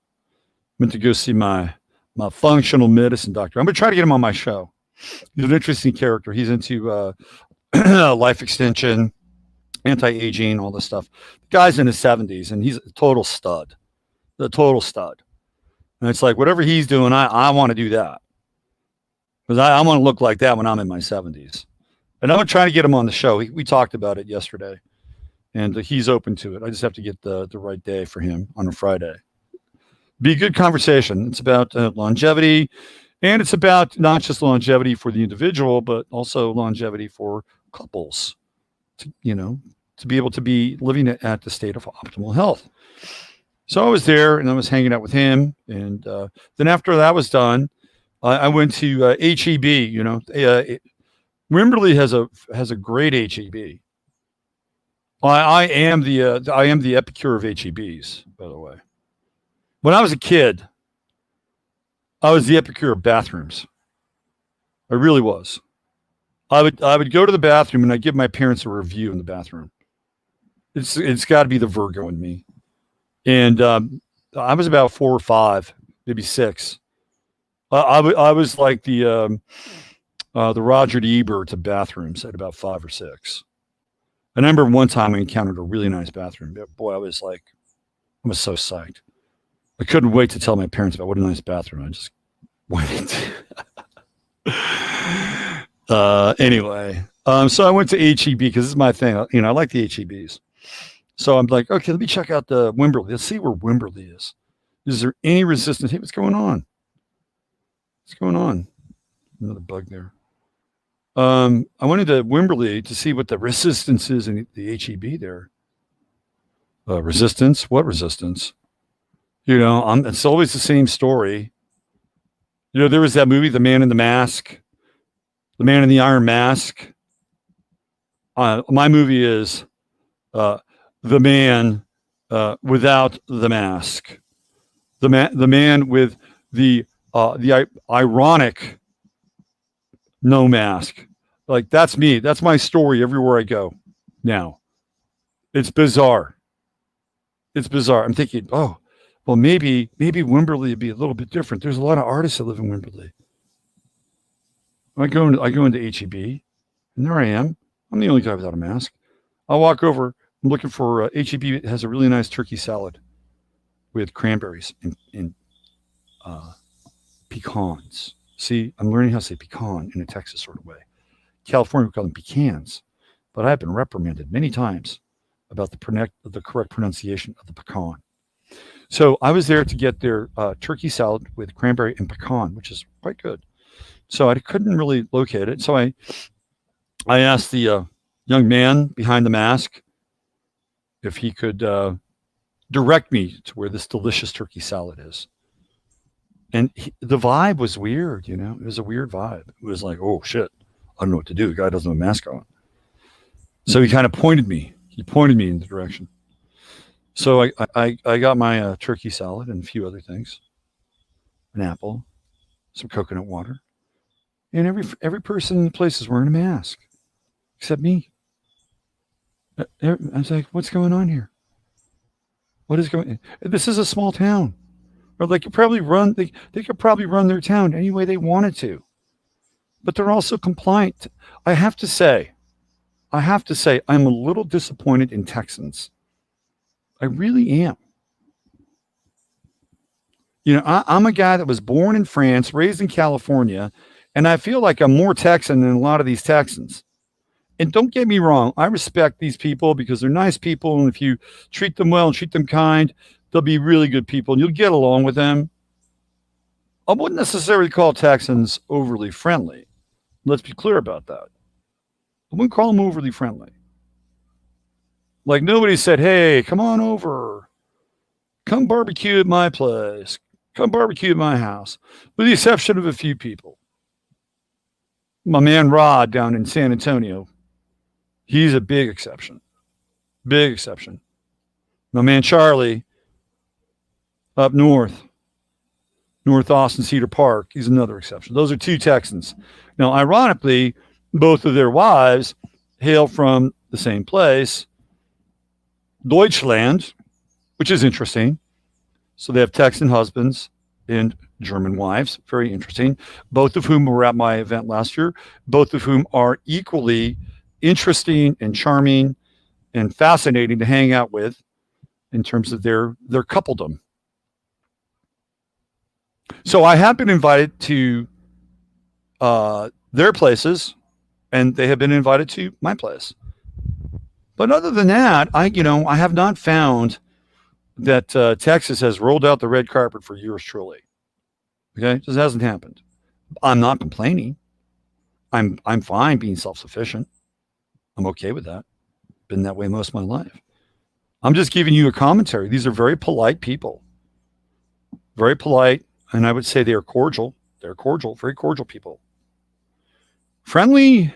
Went to go see my functional medicine doctor. I'm going to try to get him on my show. He's an interesting character. He's into life extension, anti-aging, all this stuff. The guy's in his 70s, and he's a total stud. The total stud. And it's like, whatever he's doing, I want to do that. Because I want to look like that when I'm in my 70s. And I'm going to try to get him on the show. We talked about it yesterday. And he's open to it. I just have to get the right day for him on a Friday. Be a good conversation. It's about longevity. And it's about not just longevity for the individual, but also longevity for couples, to be able to be living at the state of optimal health. So I was there and I was hanging out with him. And then after that was done, I went to HEB. Wimberley has a great HEB. I am the epicure of HEBs, by the way. When I was a kid, I was the epicure of bathrooms. I really was. I would go to the bathroom and I'd give my parents a review in the bathroom. It's got to be the Virgo in me. And I was about 4 or 5, maybe 6. I was like the Roger Ebert of bathrooms at about 5 or 6. I remember one time I encountered a really nice bathroom. Boy, I was so psyched. I couldn't wait to tell my parents about what a nice bathroom. I just went into. Anyway, so I went to HEB because this is my thing. I like the HEBs. So I'm like, okay, let me check out the Wimberley. Let's see where Wimberley is. Is there any resistance? Hey, what's going on? What's going on? Another bug there. I went into Wimberley to see what the resistance is in the HEB there. Resistance? What resistance? It's always the same story. There was that movie, The Man in the Mask, The Man in the Iron Mask. My movie is The Man Without the Mask. The man with the ironic no mask. Like, that's me. That's my story everywhere I go now. It's bizarre. I'm thinking, oh, well, maybe Wimberley would be a little bit different. There's a lot of artists that live in Wimberley. I go into HEB, and there I am. I'm the only guy without a mask. I walk over. I'm looking for HEB. It has a really nice turkey salad with cranberries and pecans. See, I'm learning how to say pecan in a Texas sort of way. California, we call them pecans. But I have been reprimanded many times about the correct pronunciation of the pecan. So I was there to get their turkey salad with cranberry and pecan, which is quite good. So I couldn't really locate it. So I asked the young man behind the mask if he could direct me to where this delicious turkey salad is. And the vibe was weird, It was a weird vibe. It was like, oh, shit, I don't know what to do. The guy doesn't have a mask on. So he kind of pointed me. He pointed me in the direction. So I got my turkey salad and a few other things, an apple, some coconut water, and every person in the place is wearing a mask. except me. I was like, what's going on here? What is going? This is a small town, or they could probably run. They could probably run their town any way they wanted to, but they're also compliant. I have to say, I'm a little disappointed in Texans. I really am. You know, I'm a guy that was born in France, raised in California, and I feel like I'm more Texan than a lot of these Texans. And don't get me wrong, I respect these people because they're nice people, and if you treat them well and treat them kind, they'll be really good people, and you'll get along with them. I wouldn't necessarily call Texans overly friendly. Let's be clear about that. I wouldn't call them overly friendly. Like nobody said, hey, come on over. Come barbecue at my place. Come barbecue at my house. With the exception of a few people. My man Rod down in San Antonio, he's a big exception. Big exception. My man Charlie up north, North Austin, Cedar Park, he's another exception. Those are two Texans. Now, ironically, both of their wives hail from the same place, Deutschland, which is interesting. So they have Texan husbands and German wives. Very interesting. Both of whom were at my event last year. Both of whom are equally interesting and charming and fascinating to hang out with in terms of their coupledom. So I have been invited to their places, and they have been invited to my place. But other than that, I have not found that Texas has rolled out the red carpet for yours truly. Okay, it just hasn't happened. I'm not complaining. I'm fine being self-sufficient. I'm okay with that. Been that way most of my life. I'm just giving you a commentary. These are very polite people. Very polite, and I would say they are cordial. They're cordial, very cordial people. Friendly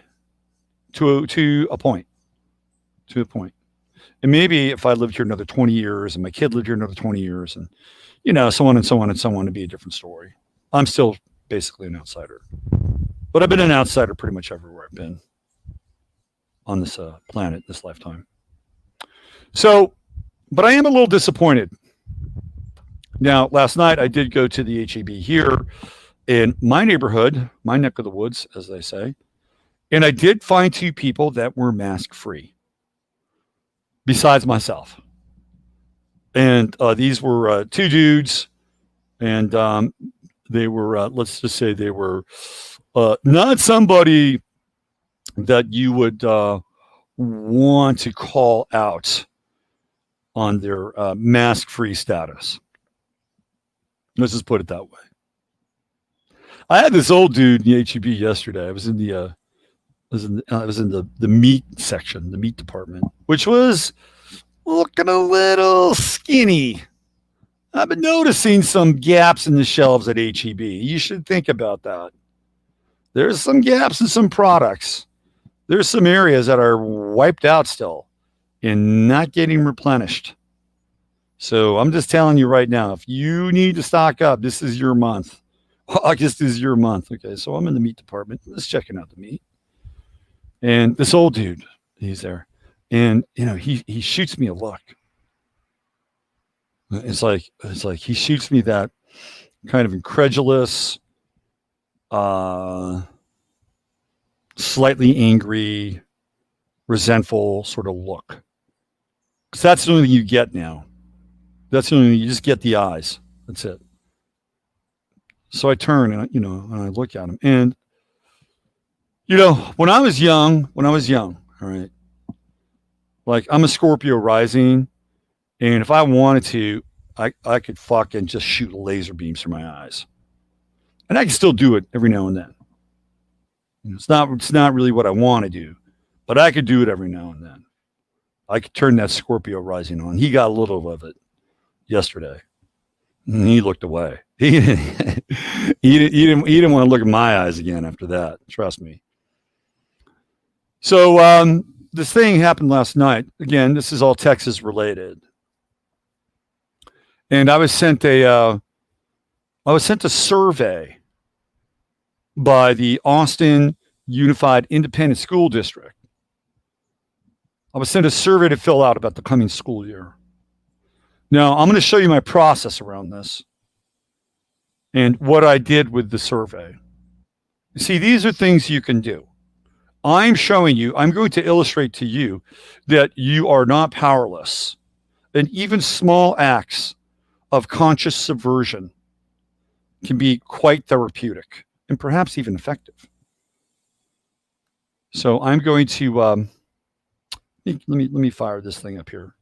to a point. To a point. And maybe if I lived here another 20 years and my kid lived here another 20 years and, so on and so on and so on, it'd be a different story. I'm still basically an outsider. But I've been an outsider pretty much everywhere I've been on this planet, this lifetime. So, but I am a little disappointed. Now, last night I did go to the HEB here in my neighborhood, my neck of the woods, as they say. And I did find two people that were mask-free, besides myself. And these were two dudes, and they were, let's just say they were not somebody that you would want to call out on their mask-free status. Let's just put it that way. I had this old dude in the HEB yesterday. I was in the the meat section, the meat department, which was looking a little skinny. I've been noticing some gaps in the shelves at HEB. You should think about that. There's some gaps in some products. There's some areas that are wiped out still and not getting replenished. So I'm just telling you right now, if you need to stock up, this is your month. August is your month. Okay, so I'm in the meat department, just checking out the meat. And this old dude, he's there. And, he shoots me a look. It's like he shoots me that kind of incredulous, slightly angry, resentful sort of look. Because that's the only thing you get now. That's the only thing, you just get the eyes. That's it. So I turn and, and I look at him. And, when I was young, all right, like I'm a Scorpio rising. And if I wanted to, I could fucking just shoot laser beams through my eyes. And I can still do it every now and then. It's not really what I want to do, but I could do it every now and then. I could turn that Scorpio rising on. He got a little of it yesterday. And he looked away. He didn't want to look at my eyes again after that. Trust me. So this thing happened last night. Again, this is all Texas related. And I was sent a survey by the Austin Unified Independent School District. I was sent a survey to fill out about the coming school year. Now, I'm going to show you my process around this and what I did with the survey. See, these are things you can do. I'm showing you, I'm going to illustrate to you that you are not powerless. And even small acts of conscious subversion can be quite therapeutic and perhaps even effective. So I'm going to, let me fire this thing up here.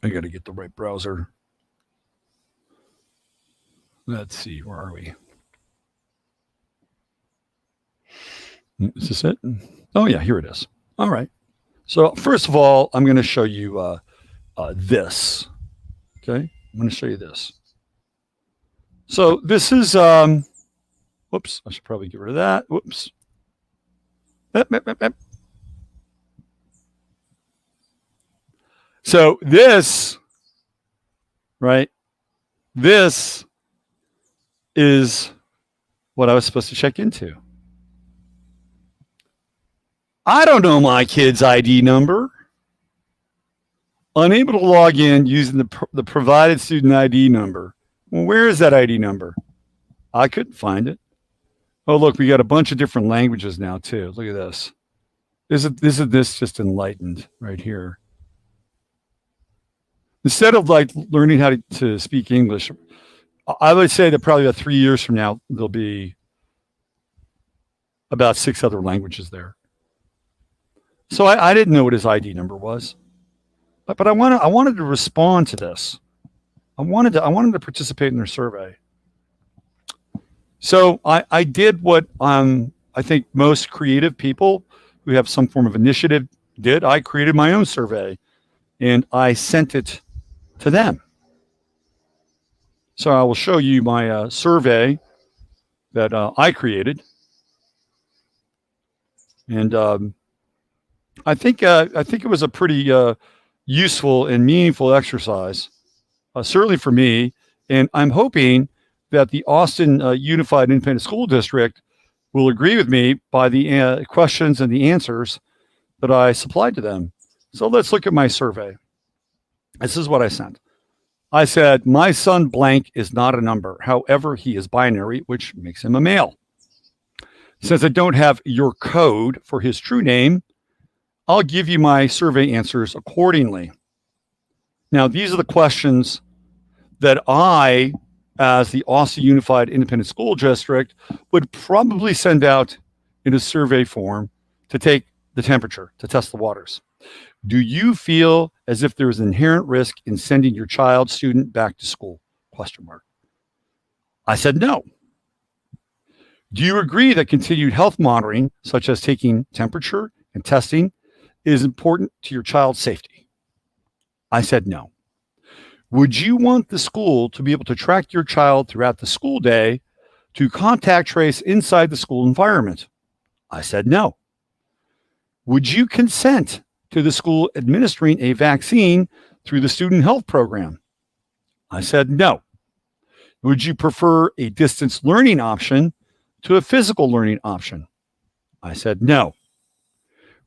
I got to get the right browser. Let's see, where are we? Is this it? Oh yeah, here it is. All right. So first of all, I'm going to show you this. Okay, I'm going to show you this. So this is, whoops, I should probably get rid of that. Whoops. So this, right, this is what I was supposed to check into. I don't know my kid's ID number. Unable to log in using the provided student ID number. Well, where is that ID number? I couldn't find it. Oh, look, we got a bunch of different languages now, too. Look at this. This just enlightened right here. Instead of like learning how to speak English, I would say that probably about 3 years from now, there'll be about 6 other languages there. So I didn't know what his ID number was, but I wanted to respond to this. I wanted to participate in their survey. So I did what I think most creative people who have some form of initiative did. I created my own survey and I sent it to them. So I will show you my survey that I created. And I think it was a pretty useful and meaningful exercise, certainly for me. And I'm hoping that the Austin Unified Independent School District will agree with me by the questions and the answers that I supplied to them. So let's look at my survey. This is what I sent. I said, my son blank is not a number. However, he is binary, which makes him a male. Since I don't have your code for his true name, I'll give you my survey answers accordingly. Now, these are the questions that I, as the Austin Unified Independent School District, would probably send out in a survey form to take the temperature, to test the waters. Do you feel as if there is inherent risk in sending your child, student back to school? ? I said no. Do you agree that continued health monitoring, such as taking temperature and testing, is important to your child's safety? I said no. Would you want the school to be able to track your child throughout the school day to contact trace inside the school environment? I said no. Would you consent to the school administering a vaccine through the student health program? I said no. Would you prefer a distance learning option to a physical learning option? I said no.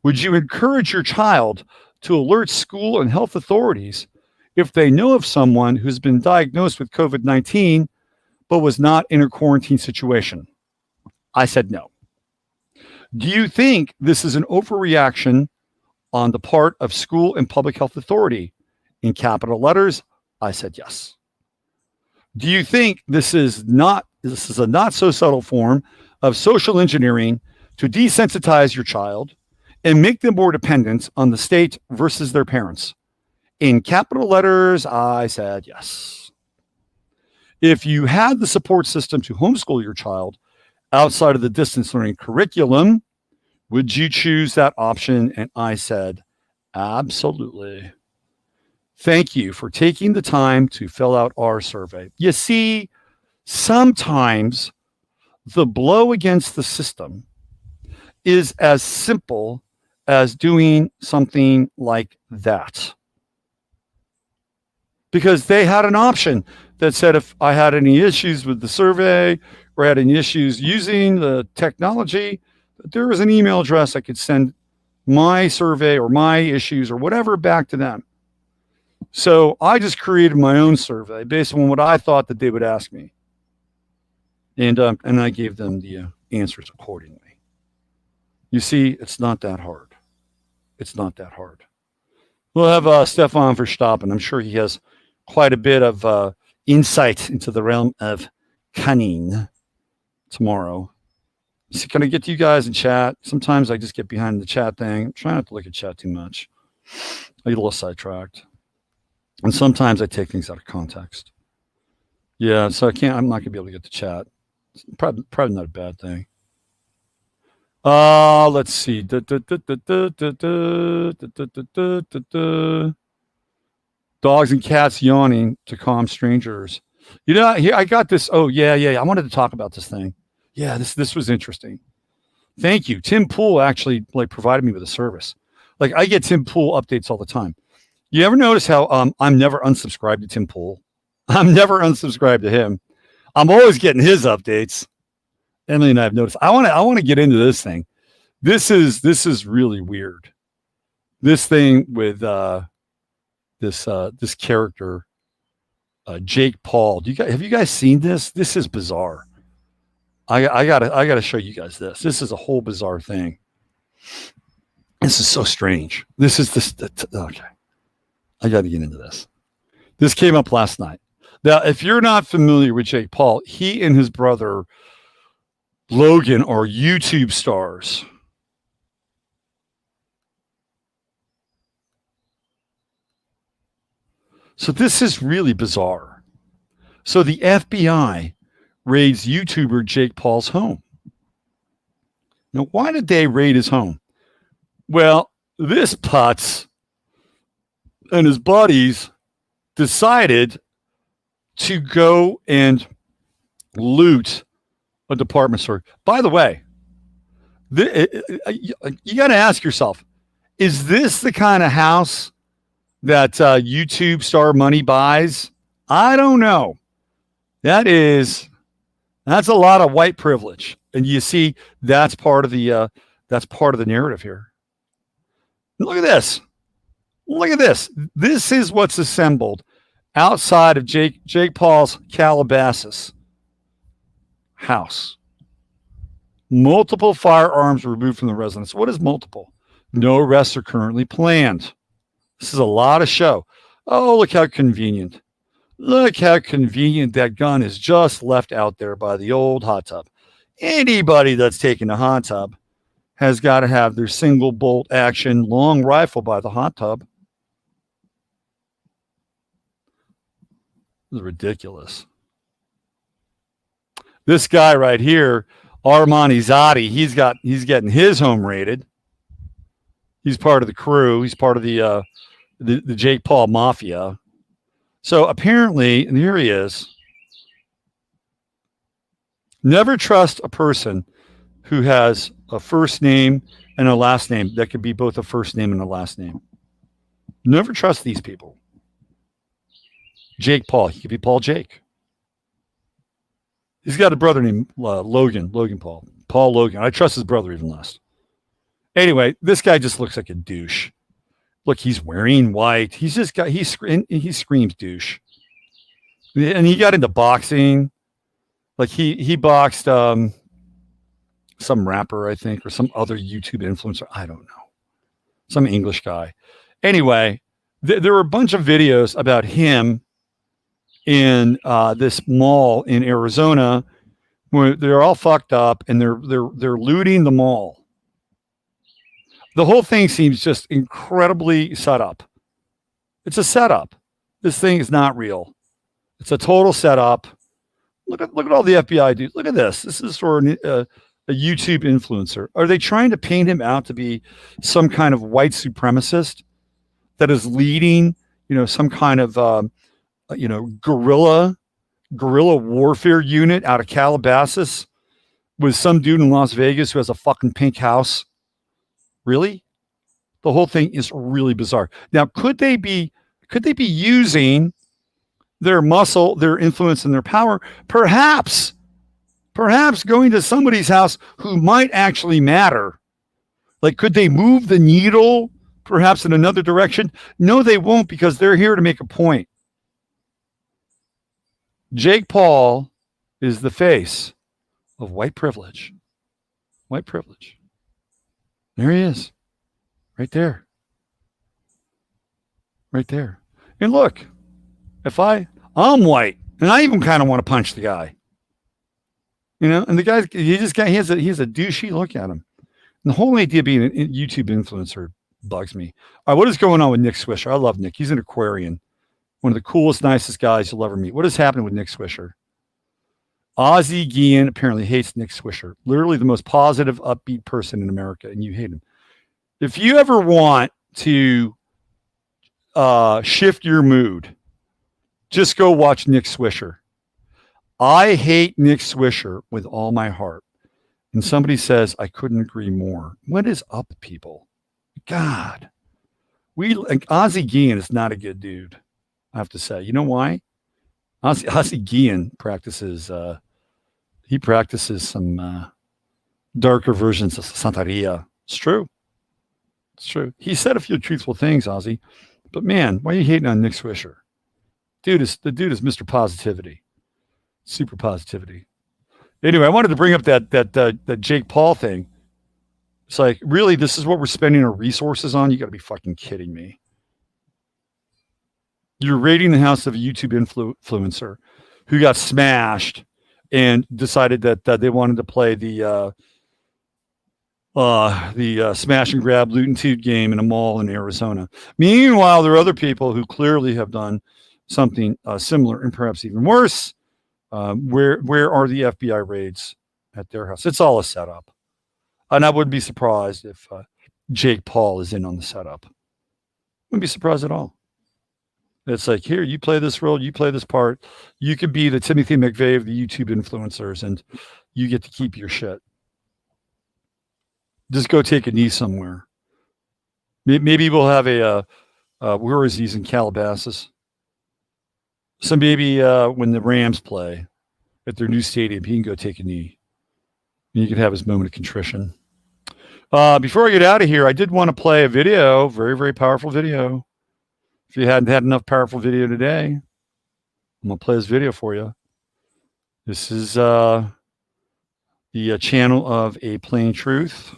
Would you encourage your child to alert school and health authorities if they know of someone who's been diagnosed with COVID-19 but was not in a quarantine situation? I said no. Do you think this is an overreaction on the part of school and public health authority? In capital letters, I said yes. Do you think this is a not so subtle form of social engineering to desensitize your child and make them more dependent on the state versus their parents? In capital letters, I said yes. If you had the support system to homeschool your child outside of the distance learning curriculum, would you choose that option? And I said, absolutely. Thank you for taking the time to fill out our survey. You see, sometimes the blow against the system is as simple as doing something like that. Because they had an option that said if I had any issues with the survey or had any issues using the technology, there was an email address I could send my survey or my issues or whatever back to them. So I just created my own survey based on what I thought that they would ask me. And I gave them the answers accordingly. You see, it's not that hard. It's not that hard. We'll have Stefan Verstappen. I'm sure he has quite a bit of insight into the realm of cunning tomorrow. So can I get to you guys in chat? Sometimes I just get behind the chat thing. I'm trying not to look at chat too much. I get a little sidetracked. And sometimes I take things out of context. Yeah, so I'm not going to be able to get to chat. It's probably not a bad thing. Let's see. Dogs and cats yawning to calm strangers. You know, here I got this. Oh, yeah. I wanted to talk about this thing. Yeah, this was interesting. Thank you. Tim Pool actually provided me with a service. I get Tim Pool updates all the time. You ever notice how I'm never unsubscribed to Tim Pool? I'm never unsubscribed to him. I'm always getting his updates. Emily and I have noticed. I want to get into this thing. This is really weird. This thing with this character, Jake Paul. Have you guys seen this? This is bizarre. I gotta show you guys this. This is a whole bizarre thing. This is so strange. This is okay. I got to get into this. This came up last night. Now, if you're not familiar with Jake Paul, he and his brother Logan are YouTube stars. So this is really bizarre. So the FBI raids YouTuber Jake Paul's home. Now, why did they raid his home? Well, this putz and his buddies decided to go and loot a department store. By the way, you got to ask yourself, is this the kind of house that YouTube star money buys? I don't know. That's a lot of white privilege. And you see, that's part of the narrative here. Look at this. Look at this. This is what's assembled outside of Jake Paul's Calabasas house. Multiple firearms removed from the residence. What is multiple? No arrests are currently planned. This is a lot of show. Oh, look how convenient. Look how convenient that gun is just left out there by the old hot tub. Anybody that's taking a hot tub has got to have their single bolt action long rifle by the hot tub. This is ridiculous. This guy right here, Armani Zadi, he's getting his home raided. He's part of the crew. He's part of the Jake Paul Mafia. So apparently, and here he is. Never trust a person who has a first name and a last name that could be both a first name and a last name. Never trust these people. Jake Paul. He could be Paul Jake. He's got a brother named Logan Paul. Paul Logan. I trust his brother even less. Anyway, this guy just looks like a douche. Look, he's wearing white. He screams douche. And he got into boxing. Like he boxed some rapper, I think, or some other YouTube influencer. I don't know. Some English guy. Anyway, there were a bunch of videos about him in this mall in Arizona where they're all fucked up and they're looting the mall. The whole thing seems just incredibly set up. It's a setup. This thing is not real. It's a total setup. Look at all the FBI dudes. Look at this. This is for a YouTube influencer. Are they trying to paint him out to be some kind of white supremacist that is leading, some kind of, guerrilla warfare unit out of Calabasas with some dude in Las Vegas who has a fucking pink house? Really? The whole thing is really bizarre. Now, could they be using their muscle, their influence, and their power? Perhaps going to somebody's house who might actually matter, Like, could they move the needle perhaps in another direction? No, they won't, because they're here to make a point. Jake Paul is the face of white privilege. White privilege. There he is. Right there. Right there. And look, if I'm white, and I even kind of want to punch the guy. You know, and the guy, he has a douchey look at him. And the whole idea of being a YouTube influencer bugs me. All right, what is going on with Nick Swisher? I love Nick. He's an Aquarian. One of the coolest, nicest guys you'll ever meet. What is happening with Nick Swisher? Ozzie Guillen apparently hates Nick Swisher. Literally the most positive, upbeat person in America, and you hate him. If you ever want to shift your mood, just go watch Nick Swisher. I hate Nick Swisher with all my heart. And somebody says, I couldn't agree more. What is up, people? God. Ozzie Guillen is not a good dude, I have to say. You know why? Ozzie Guillen practices some darker versions of Santeria. It's true. It's true. He said a few truthful things, Ozzie. But man, why are you hating on Nick Swisher? The dude is Mr. Positivity. Super positivity. Anyway, I wanted to bring up that Jake Paul thing. It's like, really, this is what we're spending our resources on? You got to be fucking kidding me. You're raiding the house of a YouTube influencer who got smashed and decided that they wanted to play the smash and grab loot and toot game in a mall in Arizona. Meanwhile, there are other people who clearly have done something similar and perhaps even worse. Where are the FBI raids at their house? It's all a setup. And I wouldn't be surprised if Jake Paul is in on the setup. Wouldn't be surprised at all. It's like, here, you play this role, you play this part. You could be the Timothy McVeigh of the YouTube influencers, and you get to keep your shit. Just go take a knee somewhere. Maybe we'll have where is he's in Calabasas? So maybe when the Rams play at their new stadium, he can go take a knee. And you can have his moment of contrition. Before I get out of here, I did want to play a video, very, very powerful video. If you hadn't had enough powerful video today, I'm going to play this video for you. This is the channel of A Plain Truth.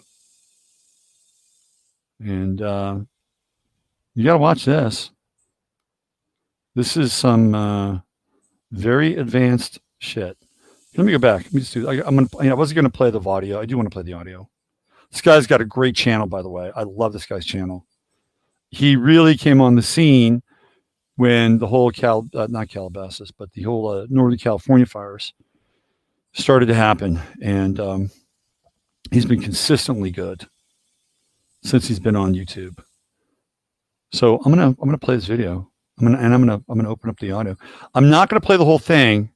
And you got to watch this. This is some very advanced shit. Let me go back. Let me just do. I wasn't going to play the audio. I do want to play the audio. This guy's got a great channel, by the way. I love this guy's channel. He really came on the scene when the whole not Calabasas, but the whole Northern California fires started to happen, and he's been consistently good since he's been on YouTube. So I'm gonna play this video. I'm gonna open up the audio. I'm not gonna play the whole thing,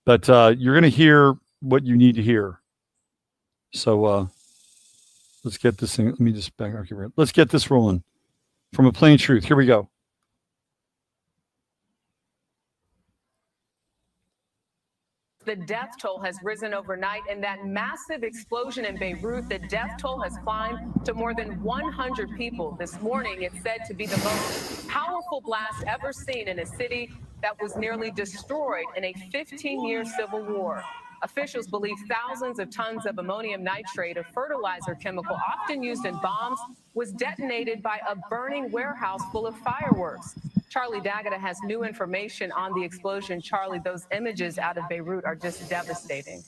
but you're gonna hear what you need to hear. So let's get this thing. Let me just back. Okay, let's get this rolling. From A Plain Truth. Here we go. The death toll has risen overnight. In that massive explosion in Beirut, the death toll has climbed to more than 100 people. This morning, it's said to be the most powerful blast ever seen in a city that was nearly destroyed in a 15-year civil war. Officials believe thousands of tons of ammonium nitrate, a fertilizer chemical often used in bombs, was detonated by a burning warehouse full of fireworks. Charlie D'Agata has new information on the explosion. Charlie, those images out of Beirut are just devastating.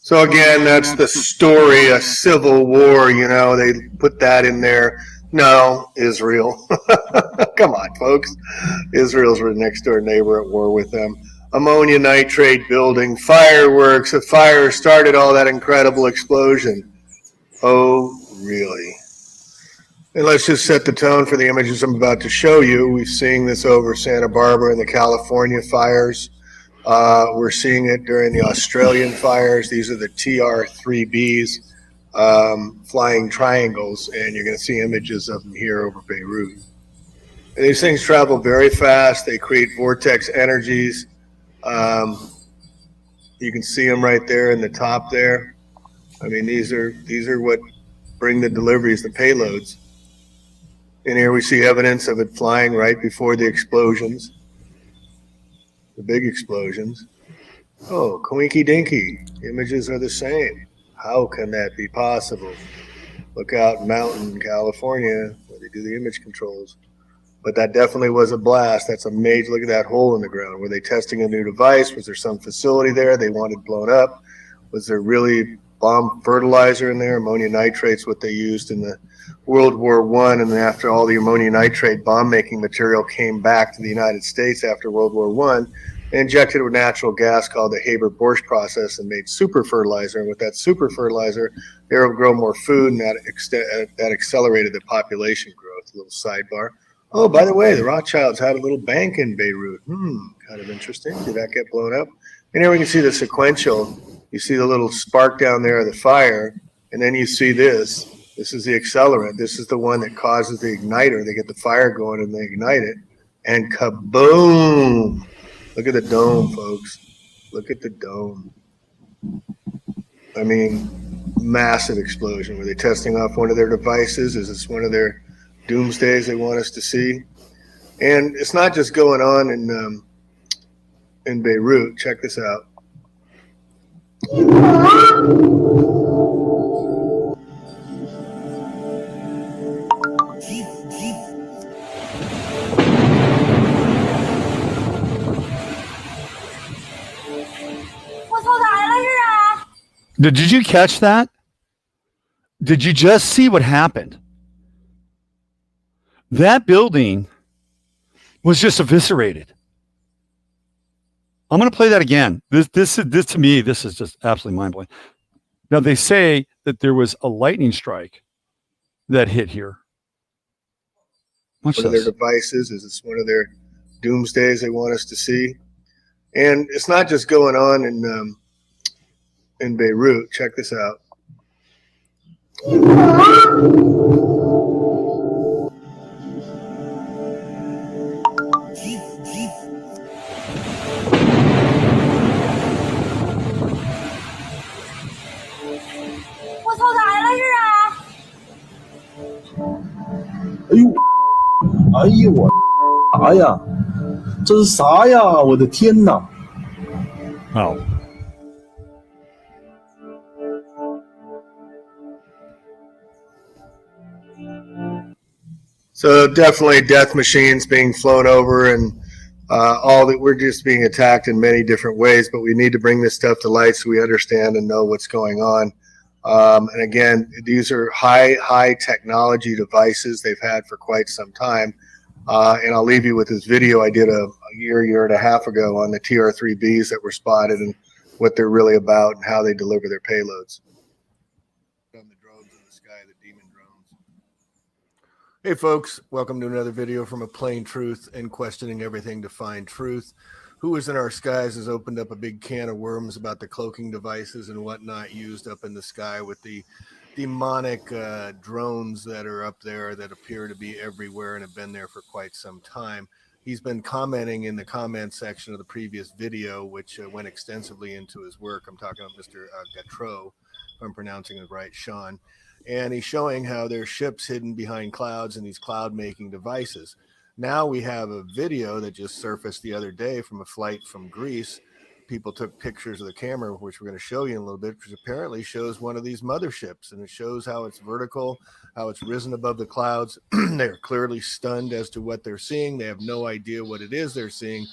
So again, that's the story, a civil war, you know, they put that in there. No, Israel. Come on, folks. Israel's our next door neighbor at war with them. Ammonia nitrate building, fireworks, a fire started all that incredible explosion. Oh, really? And let's just set the tone for the images I'm about to show you. We're seeing this over Santa Barbara in the California fires. We're seeing it during the Australian fires. These are the TR-3Bs, flying triangles, and you're going to see images of them here over Beirut. And these things travel very fast. They create vortex energies. You can see them right there in the top there. I mean, these are what bring the deliveries, the payloads. And here we see evidence of it flying right before the explosions, the big explosions. Oh, coinky dinky. Images are the same. How can that be possible? Look out in Mountain, California, where they do the image controls. But that definitely was a blast. That's a major, look at that hole in the ground. Were they testing a new device? Was there some facility there they wanted blown up? Was there really bomb fertilizer in there? Ammonia nitrate's what they used in the World War I. And then after all the ammonia nitrate bomb making material came back to the United States after World War I, they injected it with natural gas called the Haber-Bosch process and made super fertilizer. And with that super fertilizer, they were able to grow more food, and that accelerated the population growth. A little sidebar. Oh, by the way, the Rothschilds had a little bank in Beirut. Kind of interesting. Did that get blown up? And here we can see the sequential. You see the little spark down there of the fire, and then you see this. This is the accelerant. This is the one that causes the igniter. They get the fire going and they ignite it, and kaboom! Look at the dome, folks. Look at the dome. I mean, massive explosion. Were they testing off one of their devices? Is this one of their doomsdays they want us to see? And it's not just going on in Beirut. Check this out. Did you catch that? Did you just see what happened? That building was just eviscerated. I'm going to play that again. This to me, this is just absolutely mind-blowing. Now, they say that there was a lightning strike that hit here. Watch one this. Of their devices? Is this one of their doomsdays they want us to see? And it's not just going on in Beirut. Check this out. Oh. So definitely death machines being flown over, and all that we're just being attacked in many different ways, but we need to bring this stuff to light so we understand and know what's going on. And again, these are high technology devices they've had for quite some time. And I'll leave you with this video I did a year and a half ago on the TR-3Bs that were spotted and what they're really about and how they deliver their payloads. On the drones in the sky, the demon drones. Hey folks, welcome to another video from A Plain Truth and questioning everything to find truth. Who is in our skies has opened up a big can of worms about the cloaking devices and whatnot used up in the sky with the demonic drones that are up there that appear to be everywhere and have been there for quite some time. He's been commenting in the comment section of the previous video, which went extensively into his work. I'm talking about Mr. Gautreaux, if I'm pronouncing it right, Sean. And he's showing how there's ships hidden behind clouds and these cloud-making devices. Now we have a video that just surfaced the other day from a flight from Greece. People took pictures of the camera, which we're going to show you in a little bit, which apparently shows one of these motherships, and it shows how it's vertical, how it's risen above the clouds. They're clearly stunned as to what they're seeing. They have no idea what it is they're seeing,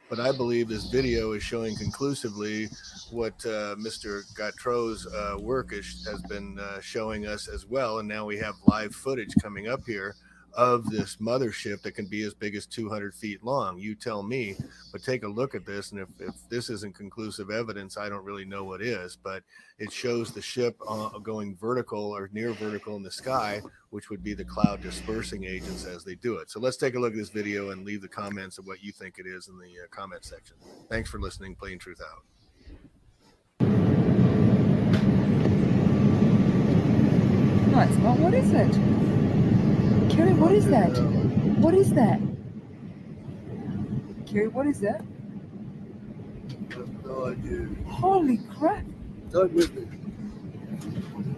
but I believe this video is showing conclusively what Mr. Gautreaux's work has been showing us as well, and now we have live footage coming up here of this mothership that can be as big as 200 feet long. You tell me, but take a look at this, and if this isn't conclusive evidence, I don't really know what is. But it shows the ship going vertical or near vertical in the sky, which would be the cloud dispersing agents as they do it. So let's take a look at this video and leave the comments of what you think it is in the comment section. Thanks for listening. Plain Truth out. No, it's not. What is it? Kerry, what is that? What is that? Kerry, what is that? I have no idea. Holy crap. Don't move me.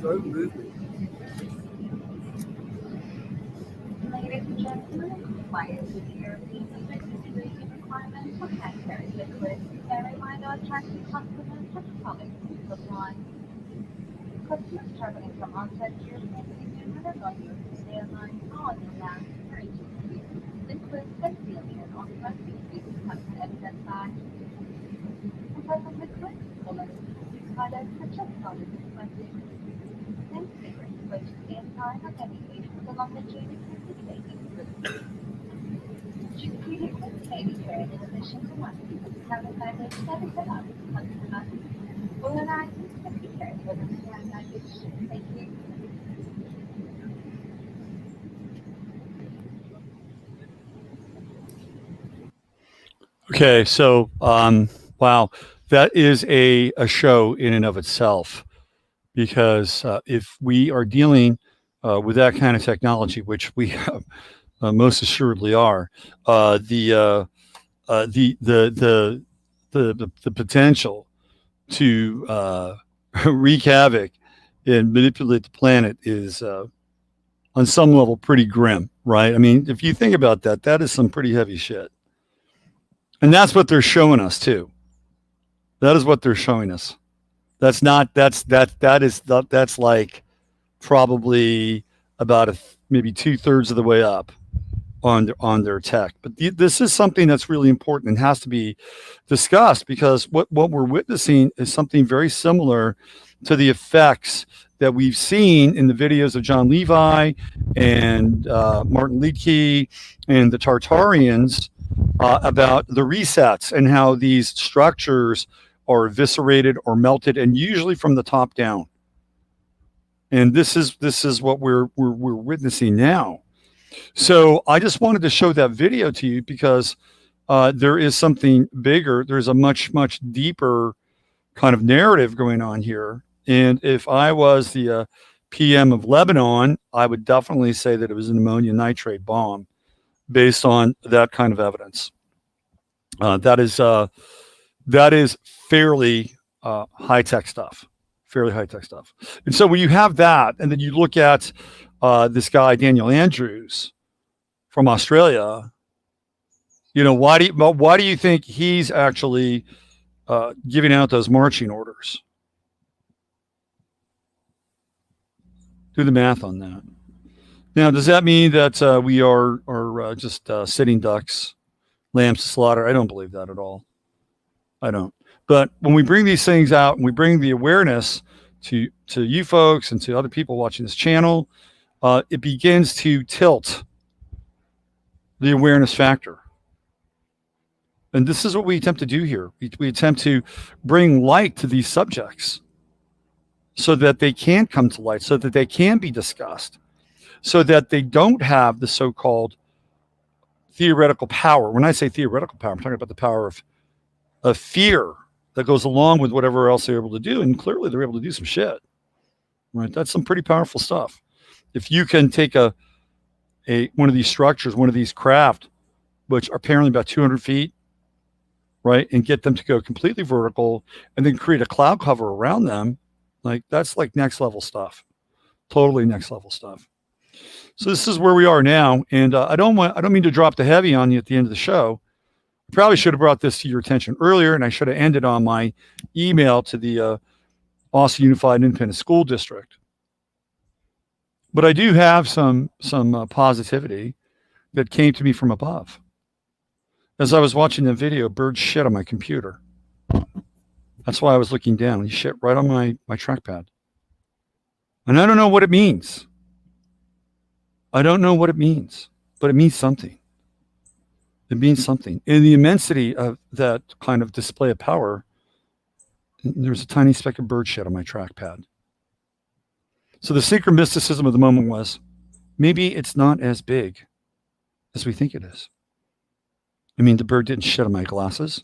Don't move me. Ladies and gentlemen, in compliance with the European Union security requirements for hand carry liquids, bear in mind our attractive customers have solid supply. Customers traveling from outside the European Union and are not using airlines are on the land for agency. Liquids that sealing and authorized liquids have been evident by the type of liquid, colors, products such as solid and plastic. And cigarettes which the entire organization along the chain of participating groups. G3 liquids may be carried in addition to one covered by which that is allowed to customers. All items can be carried with a scan luggage. Thank you. Okay, so wow, that is a show in and of itself, because if we are dealing with that kind of technology, which we most assuredly are, the potential to wreak havoc and manipulate the planet is on some level pretty grim, right? I mean, if you think about that, that is some pretty heavy shit. And that's what they're showing us too. That is what they're showing us. That's like probably about maybe 2/3 of the way up on their tech. But this is something that's really important and has to be discussed, because what we're witnessing is something very similar to the effects that we've seen in the videos of John Levi and Martin Liedtke and the Tartarians about the resets and how these structures are eviscerated or melted, and usually from the top down. And this is what we're witnessing now. So I just wanted to show that video to you because there is something bigger. There's a much deeper kind of narrative going on here. And if I was the PM of Lebanon, I would definitely say that it was an ammonium nitrate bomb based on that kind of evidence. That is fairly high-tech stuff. Fairly high-tech stuff. And so when you have that, and then you look at this guy, Daniel Andrews from Australia, you know, why do you think he's actually giving out those marching orders? Do the math on that. Now, does that mean that we are just sitting ducks, lambs to slaughter? I don't believe that at all. I don't. But when we bring these things out and we bring the awareness to you folks and to other people watching this channel, it begins to tilt the awareness factor. And this is what we attempt to do here. We attempt to bring light to these subjects so that they can come to light, so that they can be discussed, so that they don't have the so-called theoretical power. When I say theoretical power, I'm talking about the power of fear that goes along with whatever else they're able to do. And clearly they're able to do some shit, right? That's some pretty powerful stuff. If you can take one of these structures, one of these craft, which are apparently about 200 feet, right, and get them to go completely vertical and then create a cloud cover around them, like that's like next level stuff, totally next level stuff. So this is where we are now. And I don't mean to drop the heavy on you at the end of the show. I probably should have brought this to your attention earlier, and I should have ended on my email to the Austin Unified Independent School District. But I do have some positivity that came to me from above. As I was watching the video, birds shit on my computer. That's why I was looking down. He shit right on my trackpad. And I don't know what it means. I don't know what it means, but it means something. It means something. In the immensity of that kind of display of power, there's a tiny speck of bird shit on my trackpad. So the synchromisticism of the moment was, maybe it's not as big as we think it is. I mean, the bird didn't shit on my glasses,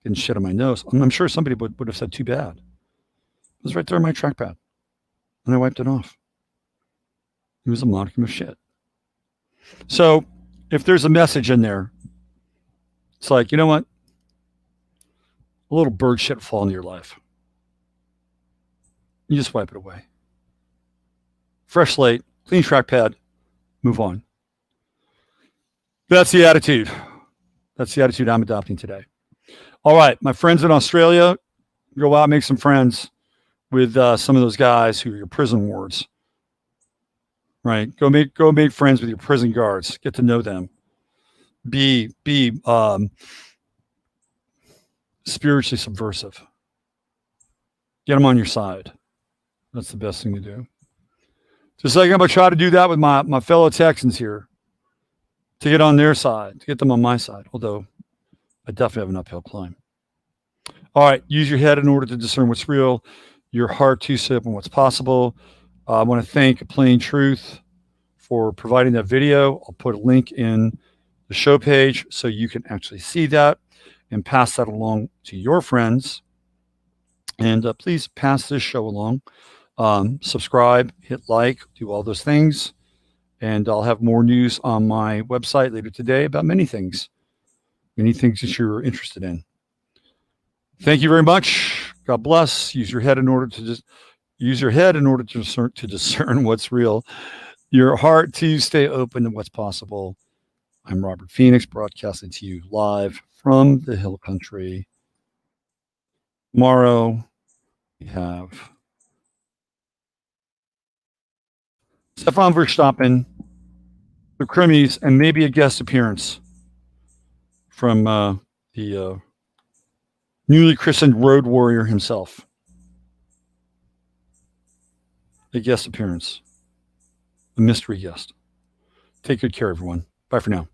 didn't shit on my nose. I'm sure somebody would have said, too bad. It was right there on my trackpad, and I wiped it off. It was a modicum of shit. So if there's a message in there, it's like, you know what? A little bird shit will fall into your life. You just wipe it away. Fresh slate, clean trackpad, move on. That's the attitude. That's the attitude I'm adopting today. All right, my friends in Australia, go out and make some friends with some of those guys who are your prison wards. Right? Go make friends with your prison guards. Get to know them. Be spiritually subversive. Get them on your side. That's the best thing to do. Just like I'm going to try to do that with my fellow Texans here, to get on their side, to get them on my side, although I definitely have an uphill climb. All right, use your head in order to discern what's real, your heart to sit on what's possible. I want to thank Plain Truth for providing that video. I'll put a link in the show page so you can actually see that and pass that along to your friends. And please pass this show along. Subscribe, hit like, do all those things. And I'll have more news on my website later today about many things that you're interested in. Thank you very much. God bless. Use your head in order to discern what's real. Your heart to stay open to what's possible. I'm Robert Phoenix, broadcasting to you live from the Hill Country. Tomorrow we have Stefan Verstappen, the Crimmies, and maybe a guest appearance from the newly christened Road Warrior himself. A guest appearance. A mystery guest. Take good care, everyone. Bye for now.